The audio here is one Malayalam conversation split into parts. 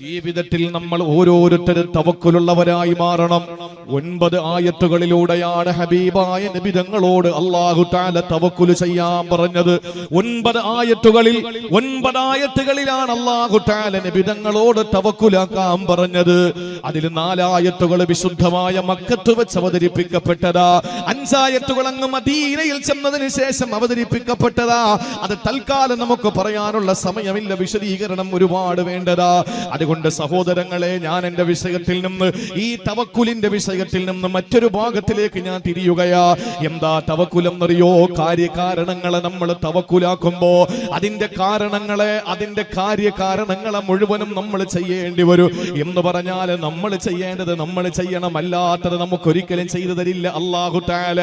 ജീവിതത്തിൽ നമ്മൾ ഓരോരുത്തരും തവക്കുലുള്ളവരായി മാറണം. 9 ആയത്തുകളിലൂടെയാണ് ഹബീബായ നബി തങ്ങളോട് അല്ലാഹു തആല തവക്കുൽ ചെയ്യാൻ പറഞ്ഞത്. 9 ആയത്തുകളിലാണ് അല്ലാഹു തആല നബി തങ്ങളോട് തവക്കുലാക്കാൻ പറഞ്ഞത്. അതിൽ 4 ആയത്തുകൾ വിശുദ്ധമായ മക്കത്ത് വെച്ച് അവതരിപ്പിക്കപ്പെട്ടതാ. 5 ആയത്തുകൾ അങ്ങ് മദീനയിൽ ചെന്നതിന് ശേഷം അവതരിപ്പിക്കപ്പെട്ടതാ. അത് തൽക്കാലം നമുക്ക് പറയാനുള്ള സമയമില്ല, വിശദീകരണം ഒരുപാട് വേണ്ടതാ. അതുകൊണ്ട് സഹോദരങ്ങളെ, ഞാൻ എന്റെ വിഷയത്തിൽ നിന്ന്, ഈ തവക്കുലിന്റെ വിഷയത്തിൽ നിന്ന് മറ്റൊരു ഭാഗത്തിലേക്ക് ഞാൻ തിരിയുകയാ. എന്താ തവക്കുലെന്നറിയോ? കാര്യകാരണങ്ങളെ നമ്മൾ തവക്കുലാക്കുമ്പോ അതിന്റെ കാര്യകാരണങ്ങളെ മുഴുവനും നമ്മൾ ചെയ്യേണ്ടി വരും. എന്ന് പറഞ്ഞാൽ നമ്മൾ ചെയ്യേണ്ടത് നമ്മൾ ചെയ്യണം, അല്ലാത്തത് നമുക്കൊരിക്കലും ചെയ്തു തരില്ല അല്ലാഹു തആല.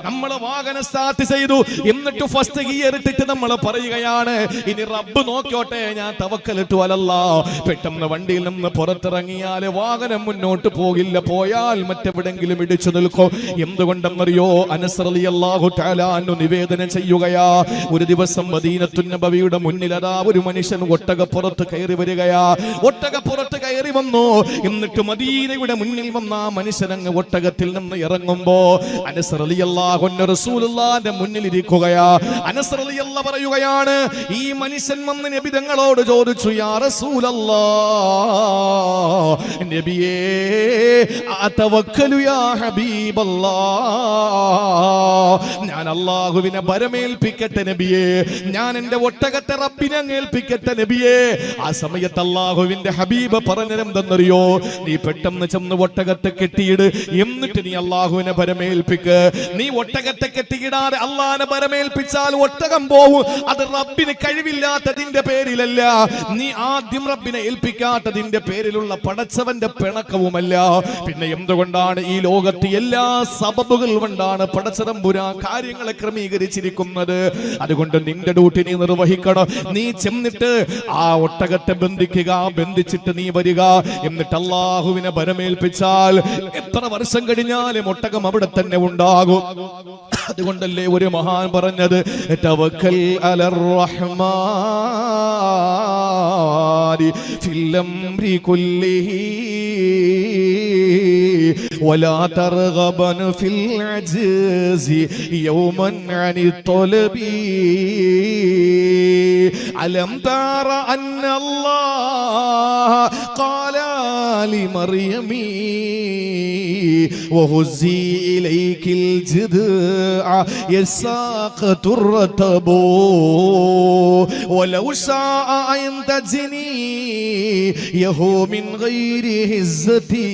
നമ്മൾ വാഹനം സ്റ്റാർട്ട് ചെയ്തു, എന്നിട്ട് ഫസ്റ്റ് ഗിയർ ഇട്ടിട്ട് നമ്മൾ പറയുകയാണ്, ഇനി റബ്ബ് നോക്കിയോട്ടെ, ഞാൻ തവക്കലിട്ടു അലല്ലാ. പെട്ടെന്ന് വണ്ടിയിൽ നിന്ന് പുറത്തിറങ്ങിയാൽ വാഹനം മുന്നോട്ട് പോകില്ല, പോയാൽ മറ്റെവിടെങ്കിലും ഇടിച്ചു നിൽക്കും. എന്തുകൊണ്ടെന്നറിയോ? അനസ് റളിയല്ലാഹു തആല അൻഹു നിവേദനം ചെയ്യുകയാ, ഒരു ദിവസം മദീനത്തുൻ നബവിയുടെ മുന്നിൽ അതാ ഒരു മനുഷ്യൻ ഒട്ടകപ്പുറത്ത് കയറി വരികയാ. ഒട്ടകപ്പുറത്ത് കയറി വന്നു, എന്നിട്ട് മദീനയുടെ മുന്നിൽ വന്ന ആ മനുഷ്യൻ അങ്ങ് ഒട്ടകത്തിൽ നിന്ന് ഇറങ്ങുമ്പോ അനസ് റളിയല്ലാഹു അൻഹു റസൂലുള്ളാഹിന്റെ മുന്നിൽ ഇരിക്കുകയാ. അനസ് റളിയല്ലാഹു പറയുകയാണ്, ഈ മനുഷ്യൻ വന്ന് നബി തങ്ങളോട് ചോദിച്ചു, യാ റസൂലല്ലാഹ്, നബിയേ അതവക്കലു യാ ഹബീബല്ലാഹ്, ഞാൻ അല്ലാഹുവിനെ ഭരമേൽപ്പിക്കട്ടെ നബിയേ, ഞാൻ എന്റെ ഒട്ടകത്തെ റബ്ബിനെ ഏൽപ്പിക്കട്ടെ നബിയേ. ആ സമയത്ത് അല്ലാഹുവിന്റെ ഹബീബ് പറഞ്ഞതെന്തെന്നറിയോ? നീ പെട്ടെന്ന് ചെന്ന് ഒട്ടകത്തെ കെട്ടിയിട്, എന്നിട്ട് നീ അല്ലാഹുവിനെ ഭരമേൽപ്പിക്ക്. നീ ഒട്ടകത്തെ കെട്ടിയിടാതെ അല്ലാഹുവിനെ ഭരമേൽപ്പിച്ചാൽ ഒട്ടകം പോവും. അത് റബ്ബിന് കഴിവില്ലാത്തതിന്റെ പേരിലല്ല, നീ ആദ്യം റബ്ബിനെ ഏൽപ്പിക്കാത്തതിന്റെ പേരിലുള്ള പടച്ചവന്റെ പിണക്കവുമല്ല. പിന്നെ എന്തുകൊണ്ടാണ് ഈ ലോകത്ത് എല്ലാ സബബുകൾ കൊണ്ടാണ് പടച്ചതമ്പുരാൻ കാര്യങ്ങളെ ക്രമീകരിച്ചിരിക്കുന്നത്. അതുകൊണ്ട് നിന്റെ ഡ്യൂട്ടി നീ നിർവഹിക്കണം. നീ ചെന്നിട്ട് ആ ഒട്ടകത്തെ ബന്ധിക്കുക, ബന്ധിച്ചിട്ട് നീ വരിക, എന്നിട്ട് അല്ലാഹുവിനെ ഭരമേൽപ്പിച്ചാൽ എത്ര വർഷം കഴിഞ്ഞാലും ഒട്ടകം അവിടെ തന്നെ ഉണ്ടാകും. അതുകൊണ്ടല്ലേ ഒരു മഹാൻ പറഞ്ഞത്, തവക്കൽ അലർ റഹ്മാനി ഫിൽ അംരി കുല്ലിഹി വലാ തർഗബൻ ഫിൽ അജ്സി യൗമൻ അനി ത്വലബി അലം തറ അന്നല്ലാഹ ഖാല ലിമർയമി വഹുസി ഇലൈകിൽ ജിദ്അ യസാഖതു റതബു വലൗ ശാഅ അൻ തജ്നി യഹു മിൻ ഗൈരി ഹിസ്സതി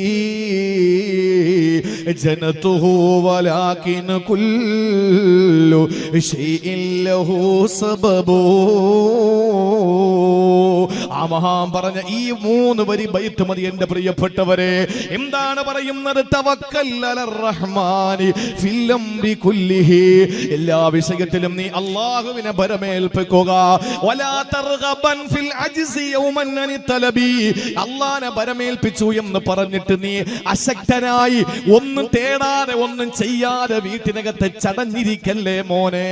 ജനതുഹു വലാകിൻ കുല്ലു ശൈഇൻ ലഹു സബബു. ആ മഹാൻ പറഞ്ഞ ഈ 3 വരി ബൈത്ത് മതി എന്റെ പ്രിയപ്പെട്ടവരെ. എന്താണ് പറയുന്നത്? തവക്കൽ അലർ റഹ്മാനി ഫിൽ അംരി കുല്ലിഹി, എല്ലാ വിഷയത്തിലും നീ അല്ലാഹുവിനെ ഭരമേൽപ്പിക്കുക. വലാ തർഗബൻ ഫിൽ അജ്സി യൗമൻ അനി തലബി, അല്ലാഹുവിനെ ഭരമേൽപ്പിച്ചു എന്ന് പറഞ്ഞിട്ട് നീ അശക്തനായി ഒന്നും തേടാതെ ഒന്നും ചെയ്യാതെ വീട്ടിനകത്ത് ചടഞ്ഞിരിക്കല്ലേ മോനെ.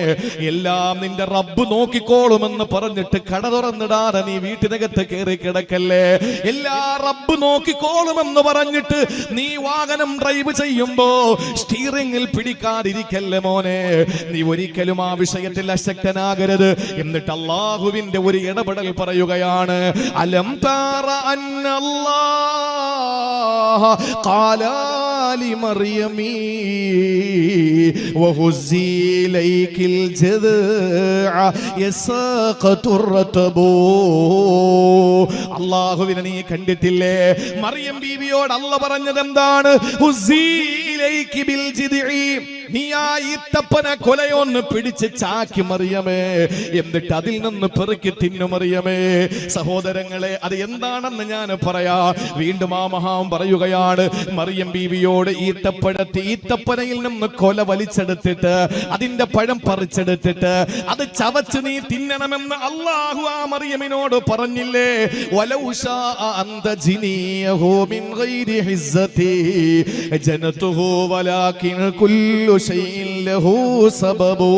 എല്ലാം നിന്റെ റബ്ബ് നോക്കിക്കോളുമെന്ന് പറഞ്ഞിട്ട് കട തുറന്നിടാതെ നീ വീട്ടിനകത്ത് കയറി കിടക്കല്ലേ. എല്ലാ റബ്ബ് നോക്കിക്കോളുമെന്ന് പറഞ്ഞിട്ട് നീ വാഹനം ഡ്രൈവ് ചെയ്യുമ്പോ സ്റ്റീറിംഗിൽ പിടിക്കാതിരിക്കല്ലേ മോനെ. നീ ഒരിക്കലും ആ വിഷയത്തിൽ അശക്തനാകരുത്. എന്നിട്ട് അല്ലാഹുവിന്റെ ഒരു ഇടപെടൽ പറയുകയാണ്, അലം തറ അന്നല്ലാഹ ഖാല ലിമർയമി വഹുസി ഇലൈകിൽ ജിദ്അ യസാഖതു റതബു. അല്ലാഹുവിനെ നീ കണ്ടിട്ടില്ലേ? മറിയം ബീവിയോട് അല്ലാഹ് പറഞ്ഞത് എന്താണ്? ഹുസി ഇലൈകി ബിൽ ജിദ്ഇ, നീ ആ ഈത്തപ്പന കൊലയൊന്ന് പിടിച്ച് ചാക്കി മറിയമേ, എന്നിട്ട് അതിൽ നിന്ന് പെറുക്കി തിന്നു മറിയമേ. സഹോദരങ്ങളെ, അത് എന്താണെന്ന് ഞാൻ പറയാ. വീണ്ടും ആ മഹാൻ പറയുകയാണ്, മറിയം ബീവിയോട് ഈത്തപ്പനയിൽ നിന്ന് കൊല വലിച്ചെടുത്തിട്ട് അതിന്റെ പഴം പറിച്ചെടുത്തിട്ട് അത് ചവച്ച് നീ തിന്നണമെന്ന് അല്ലാഹു ആ മറിയമിനോട് പറഞ്ഞില്ലേ? വലൗ ശാഅ അൻ തജ്നിയഹു മിൻ ഗൈരി ഹിസ്സതി ജനതുഹു വലാകിൻ കുല്ലു ശൈഇൻ ലഹു സബബു.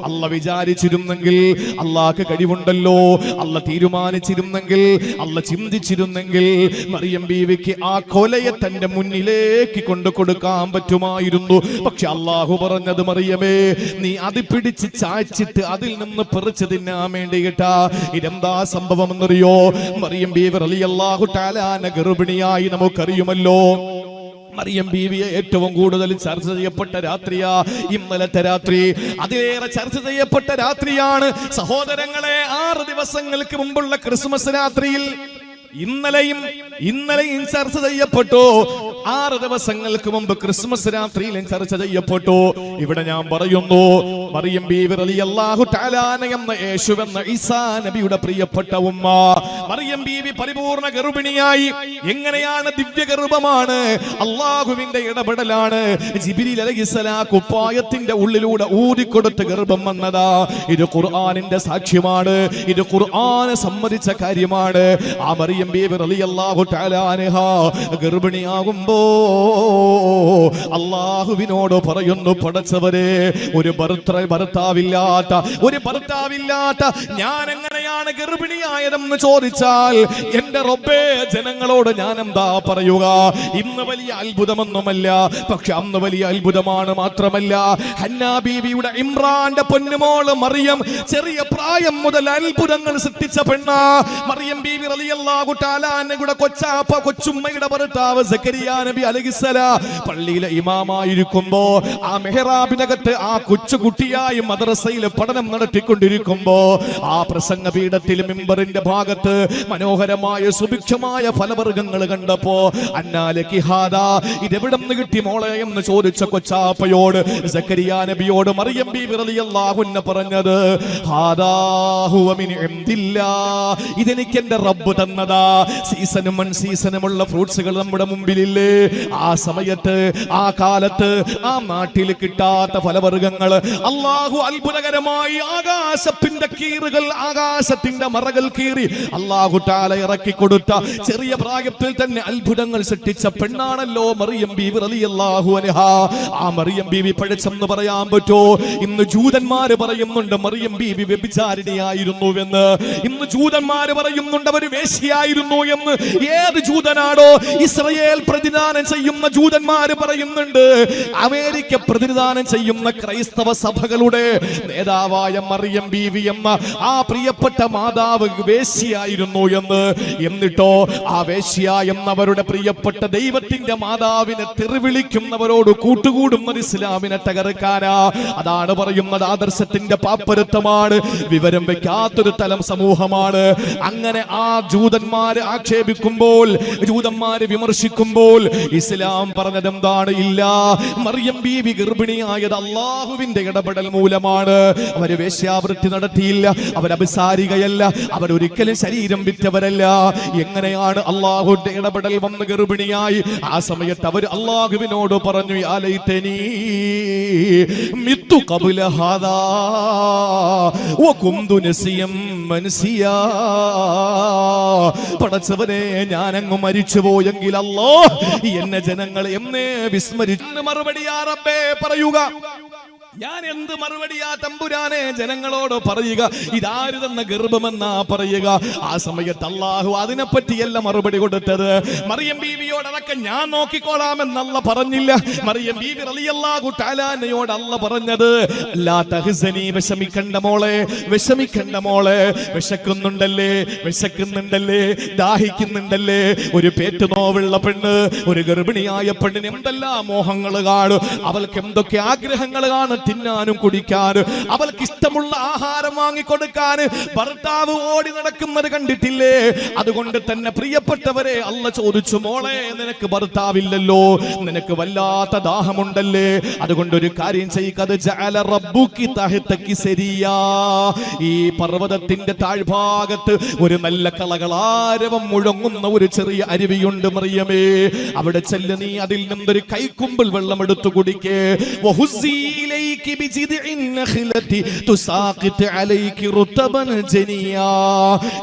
അല്ലാഹ് വിചാരിച്ചിരുന്നെങ്കിൽ, അല്ലാഹ്ക്ക് കഴിവുണ്ടല്ലോ, അല്ലാഹ് തീരുമാനിച്ചിരുന്നെങ്കിൽ, അല്ലാഹ് ചിന്തിച്ചിരുന്നെങ്കിൽ മറിയം ബീവിക്ക് ആ കൊലയെ തന്റെ മുന്നിലേക്ക് കൊണ്ടു കൊടുക്കാൻ പറ്റുമായിരുന്നു. പക്ഷെ അല്ലാഹു പറഞ്ഞത്, മറിയമേ നീ അത് പിടിച്ച് ചായ്ച്ചിട്ട് അതിൽ നിന്ന് പറിച്ചു തിന്നാൻ വേണ്ടി കേട്ടാ. ഇതെന്താ സംഭവം എന്നറിയോ? മറിയം ബീവി റളിയല്ലാഹു തആല അൻഹ ഗർഭിണിയായി നമുക്കറിയുമല്ലോ. മറിയം ബീവിയെ ഏറ്റവും കൂടുതൽ ചർച്ച ചെയ്യപ്പെട്ട രാത്രിയാ ഇന്നലത്തെ രാത്രി. അതിലേറെ ചർച്ച ചെയ്യപ്പെട്ട രാത്രിയാണ് സഹോദരങ്ങളെ 6 ദിവസങ്ങൾക്ക് മുമ്പുള്ള ക്രിസ്മസ് രാത്രിയിൽ. ഇന്നലെയും ചർച്ച ചെയ്യപ്പെട്ടു. 6 ദിവസങ്ങൾക്ക് മുമ്പ് ക്രിസ്മസ് രാത്രിയിലും ചർച്ച ചെയ്യപ്പെട്ടു. ഇവിടെ ഞാൻ പറയുന്നു, മറിയം ബീവി റളിയല്ലാഹു തആല അൻഹ എന്ന യേശുവെന്ന ഈസാ നബിയുടെ പ്രിയപ്പെട്ട ഉമ്മ മറിയം ബീവി പരിപൂർണ ഗർഭിണിയായി. എങ്ങനെയാണ്? ദിവ്യഗർഭമാണ്, അല്ലാഹുവിന്റെ ഇടപെടലാണ്. ജിബ്രീൽ അലൈഹിസ്സലാം കുപ്പായത്തിന്റെ ഉള്ളിലൂടെ ഊതിക്കൊടുത്ത് ഗർഭം വന്നതാ. ഇത് ഖുർആനിന്റെ സാക്ഷ്യമാണ്, ഇത് ഖുർആൻ സമ്മതിച്ച കാര്യമാണ്. ആ മറിയം ബീവി റളിയല്ലാഹു തആല അൻഹ ഗർഭിണിയാകുമ്പോ അല്ലാഹുവിനോട് പറയുന്നു, പടച്ചവരെ, ഒരു ഭർത്താവില്ലാത്ത ഞാൻ എങ്ങനെയാണ് ഗർഭിണിയായതെന്ന് ചോദിച്ചാൽ എന്റെ റബ്ബേ, ജനങ്ങളോട് ഞാൻ എന്താ പറയുക? ഇന്ന് വലിയ അത്ഭുതമൊന്നുമല്ല, പക്ഷെ അന്ന് വലിയ അത്ഭുതമാണ്. മാത്രമല്ല, ഹന്നാ ബീവിയുടെ ഇമ്രാന്റെ പൊന്നുമോള് മറിയം ചെറിയ പ്രായം മുതൽ അത്ഭുതങ്ങൾ സൃഷ്ടിച്ച പെണ്ണാ. മറിയം ബീവി റളിയല്ലാഹു തആല അൻഹയുടെ കൊച്ചുമ്മയുടെ ഭർത്താവ് സക്കരിയ നബി അലൈഹിസ്സലാം പള്ളിയിലെ ഇമാമായിരിക്കുമ്പോ ആ മെഹ്റാബിനകത്ത് ആ കൊച്ചുകുട്ടിയായി മദ്രസയിൽ പഠനം നടത്തിക്കൊണ്ടിരിക്കുമ്പോ ആ പ്രസംഗ പീഠത്തിൽ മിമ്പറിന്റെ ഭാഗത്ത് മനോഹരമായ സുഭിക്ഷമായ ഫലവർഗ്ഗങ്ങൾ കണ്ടപ്പോ അന്നാലക്കി ഹാദാ, ഇതെവിടെ നിന്ന് കിട്ടി മോളെ എന്ന് ചോദിച്ച കൊച്ചാപ്പയോട് സക്കരിയ നബിയോട് മറിയം ബീവി റളിയല്ലാഹു അൻഹ പറഞ്ഞത്, ഹാദാ ഹുവ മിൻ ഇൻദില്ലാഹ്, ഇതെനിക്ക് എന്റെ റബ്ബ് തന്നതാ. സീസണും അൺസീസണുമുള്ള ഫ്രൂട്ട്സുകൾ നമ്മുടെ മുമ്പിലില്ലേ? ആ സമയത്ത്, ആ കാലത്ത്, ആ നാട്ടിൽ കിട്ടാത്ത ഫലവർഗ്ഗങ്ങൾ അല്ലാഹു അത്ഭുതകരമായി ആകാശത്തിന്റെ കീറുകൾ, ആകാശത്തിന്റെ മറകൾ കീറി അല്ലാഹു തആല ഇറക്കി കൊടുത്ത ചെറിയ പ്രായത്തിൽ തന്നെ അത്ഭുതങ്ങൾ സൃഷ്ടിച്ച പെണ്ണാണല്ലോ മറിയം ബീവി റളിയല്ലാഹു അൻഹ. ആ മറിയം ബീവി പഴച്ചെന്ന് പറയാൻ പറ്റോ? ഇന്ന് ജൂതന്മാര് പറയുന്നുണ്ട് മറിയം ബീവി വ്യഭിചാരിണിയായിരുന്നുവെന്ന്. ഇന്ന് ജൂതന്മാര് പറയുന്നുണ്ട് അവർ വേശ്യയായിരുന്നു എന്ന്. ഏത് ജൂതനാണോ? ഇസ്രായേൽ പ്രതിദാനം ചെയ്യുന്ന ജൂതന്മാര് പറയുന്നുണ്ട്. അമേരിക്ക പ്രതിദാനം ചെയ്യുന്ന ക്രൈസ്തവ സഭകളുടെ നേതാവായ മറിയം ബീവി എന്ന ആ പ്രിയപ്പെട്ട മാതാവ് വേശ്യയായിരുന്നു എന്ന്. എന്നിട്ടോ ആ വേശ്യ എന്നവരുടെ പ്രിയപ്പെട്ട ദൈവത്തിന്റെ മാതാവിനെ തെറിവിളിക്കുന്നവരോട് കൂട്ടുകൂടുന്നത് ഇസ്ലാമിനെ തകർക്കാനാ. അതാണ് പറയുന്നത്, ആദർശത്തിന്റെ പാപ്പരത്വമാണ്, വിവരം വെക്കാത്തൊരു തലം സമൂഹമാണ്. അങ്ങനെ ആ ജൂതന്മാര് ആക്ഷേപിക്കുമ്പോൾ, ജൂതന്മാര് വിമർശിക്കുമ്പോൾ ഇസ്ലാം പറഞ്ഞത് എന്താണ്? ഇല്ല, മറിയം ബീവി ഗർഭിണിയായത് അല്ലാഹുവിന്റെ ഇടപെടൽ മൂലമാണ്. അവര് വേശ്യാവൃത്തി നടത്തിയില്ല, അവരഭിസാരികയല്ല, അവരൊരിക്കലും ശരീരം വിറ്റവരല്ല. എങ്ങനെയാണ് അല്ലാഹുവിന്റെ ഇടപെടൽ വന്ന് ഗർഭിണിയായി? ആ സമയത്ത് അവർ അല്ലാഹുവിനോട് പറഞ്ഞു, യാ ലൈതനീ മിത്തു ഖബ്ല ഹാദാ വകുന്തു നസിയം മൻസിയാ. പടച്ചവനെ, ഞാൻ അങ്ങ് മരിച്ചു പോയെങ്കിൽ അല്ലാഹ് എന്നെ ജനങ്ങൾ എന്നേ വിസ്മരിച്ചു. മറുപടിയാ റബ്ബേ പറയുക? ഞാൻ എന്ത് മറുപടിയാ തമ്പുരാനെ ജനങ്ങളോട് പറയുക? ഇതാര് തന്ന ഗർഭമെന്നാ പറയുക? ആ സമയത്ത് അല്ലാഹു അതിനെപ്പറ്റിയല്ല മറുപടി കൊടുത്തത്. മറിയം ബീവിയോട് അതൊക്കെ ഞാൻ നോക്കിക്കോളാമെന്നല്ല പറഞ്ഞില്ല. മറിയം ബീവി റളിയല്ലാഹു തആല അൻഹയോട് അല്ല പറഞ്ഞത്, ലാ തഹ്സനി, വിഷമിക്കണ്ട മോളെ, വിഷമിക്കണ്ട മോളെ. വിശക്കുന്നുണ്ടല്ലേ, ദാഹിക്കുന്നുണ്ടല്ലേ? ഒരു പേറ്റ് നോവുള്ള പെണ്ണ്, ഒരു ഗർഭിണിയായ പെണ്ണിന് എന്തെല്ലാം മോഹങ്ങൾ കാണും, അവൾക്ക് എന്തൊക്കെ ആഗ്രഹങ്ങൾ കാണും, തിന്നാനും കുടിക്കാനും, അവൾക്ക് ഇഷ്ടമുള്ള ആഹാരം വാങ്ങിക്കൊടുക്കാൻ ഭർത്താവ് ഓടി നടക്കുന്നത് കണ്ടിട്ടില്ലേ? അതുകൊണ്ട് തന്നെ പ്രിയപ്പെട്ടവരെ, അല്ല ചോദിച്ചു, മോളെ നിനക്ക് ഭർത്താവില്ലല്ലോ, നിനക്ക് വല്ലാത്ത ദാഹമുണ്ടല്ലേ? അതുകൊണ്ട് ഒരു കാര്യം ചെയ്യുക, ഈ പർവ്വതത്തിന്റെ താഴ്ഭാഗത്ത് ഒരു നല്ല കളകളാരവം മുഴങ്ങുന്ന ഒരു ചെറിയ അരുവിയുണ്ട് മറിയമേ, അവിടെ ചെല്ല്, നീ അതിൽ നിന്നൊരു കൈക്കുമ്പിൾ വെള്ളം എടുത്തു കുടിക്കേ. അലൈകി ബിജിദ്ഇൻ നഖ്ലതി തുസാഖിത് അലൈകി റുതബൻ ജനിയാ.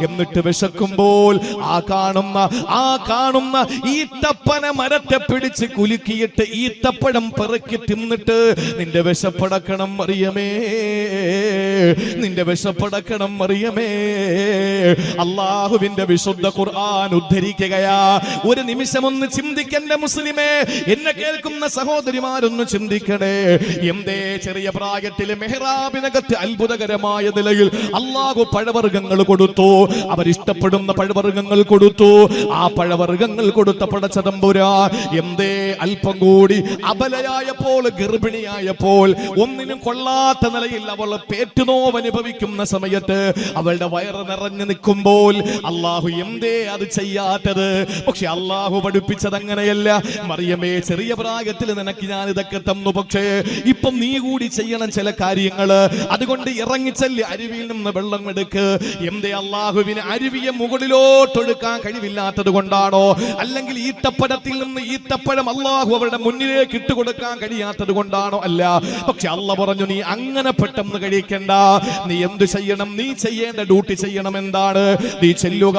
എന്നിട്ട് വിശക്കുമ്പോൾ ആ കാണുന്ന ഈത്തപ്പന മരത്തെ പിടിച്ച് കുലുക്കിയിട്ട് ഈത്തപ്പഴം പെറുക്കി തിന്നിട്ട് നിന്റെ വിശപ്പടക്കണം മറിയമേ, നിന്റെ വിശപ്പടക്കണം മറിയമേ. അല്ലാഹുവിന്റെ വിശുദ്ധ ഖുർആൻ ഉദ്ധരിക്കുകയാ. ഒരു നിമിഷം ഒന്ന് ചിന്തിക്കണ്ട മുസ്ലിമേ, എന്നെ കേൾക്കുന്ന സഹോദരിമാരൊന്ന് ചിന്തിക്കണേ. എന്തേ ചെറിയ പ്രായത്തിൽ മെഹ്റാബിനകത്ത് അത്ഭുതകരമായ നിലയിൽ അല്ലാഹു പഴവർഗ്ഗങ്ങൾ കൊടുത്തു, അവരിഷ്ടപ്പെടുന്ന പഴവർഗ്ഗങ്ങൾ കൊടുത്തു. ആ പഴവർഗ്ഗങ്ങൾ കൊടുത്ത പടച്ചതമ്പുരാൻ എന്തേ അല്പം കൂടി അബലയായപ്പോൾ, ഗർഭിണിയായപ്പോൾ, ഒന്നിനും കൊള്ളാത്ത നിലയിൽ അവൾ പേറ്റുനോവ് അനുഭവിക്കുന്ന സമയത്ത്, അവളുടെ വയറ് നിറഞ്ഞു നിൽക്കുമ്പോൾ അല്ലാഹു എന്തേ അത് ചെയ്യാത്തത്? പക്ഷെ അല്ലാഹു പഠിപ്പിച്ചത് അങ്ങനെയല്ല. മറിയമേ, ചെറിയ പ്രായത്തിൽ നിനക്ക് ഞാൻ ഇതൊക്കെ തന്നു, പക്ഷേ ഇപ്പം നീ കൂടി ചെയ്യണം ചില കാര്യങ്ങള്. അതുകൊണ്ട് ഇറങ്ങിച്ചെല്ല്, അരുവിയിൽ നിന്ന് വെള്ളം എടുക്ക്. എന്തേ അല്ലാഹുവിന് അരുവിയെ മുകളിലോട്ടൊഴുക്കാൻ കഴിവില്ലാത്തത് കൊണ്ടാണോ? അല്ലെങ്കിൽ ഈത്തപ്പഴത്തിൽ നിന്ന് ഈത്തപ്പഴം അല്ലാഹു അവരുടെ മുന്നിലേക്ക് ഇട്ടുകൊടുക്കാൻ കഴിയാത്തത് കൊണ്ടാണോ? അല്ല. പക്ഷെ അല്ലാഹു പറഞ്ഞു, നീ അങ്ങനെ പെട്ടെന്ന് കഴിക്കണ്ട. നീ എന്ത് ചെയ്യണം? നീ ചെയ്യേണ്ട ഡ്യൂട്ടി ചെയ്യണം. എന്താണ്? നീ ചെല്ലുക,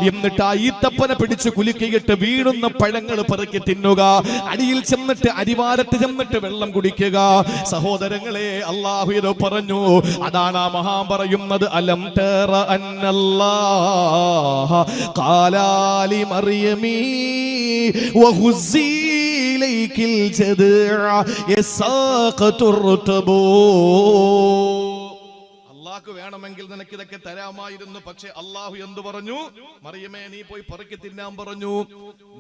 എന്നിട്ട് ആ ഈത്തപ്പന പിടിച്ച് കുലുക്കിയിട്ട് വീഴുന്ന പഴങ്ങൾ പെറുക്കി തിന്നുക. അടിയിൽ ചെന്നിട്ട്, അരിവാരത്ത് ചെന്നിട്ട് വെള്ളം കുടിക്കുക. സഹോദരങ്ങളെ, അല്ലാഹു ഇത് പറഞ്ഞു. അതാണ് ആ മഹാൻ പറയുന്നത്, അലം തറ അന്നല്ലാഹ ഖാലാലി മറിയമീ വഹുസ്സി ഇലൈകിൽ ജദ്അ യസാഖതുർ റുതബൂ. അല്ലാഹു വേണമെങ്കിൽ നിനക്ക് ഇതൊക്കെ തരാമായിരുന്നു. പക്ഷെ അല്ലാഹു എന്തു പറഞ്ഞു? മറിയമേ, നീ പോയി പെറുക്കി തിന്നാൻ പറഞ്ഞു.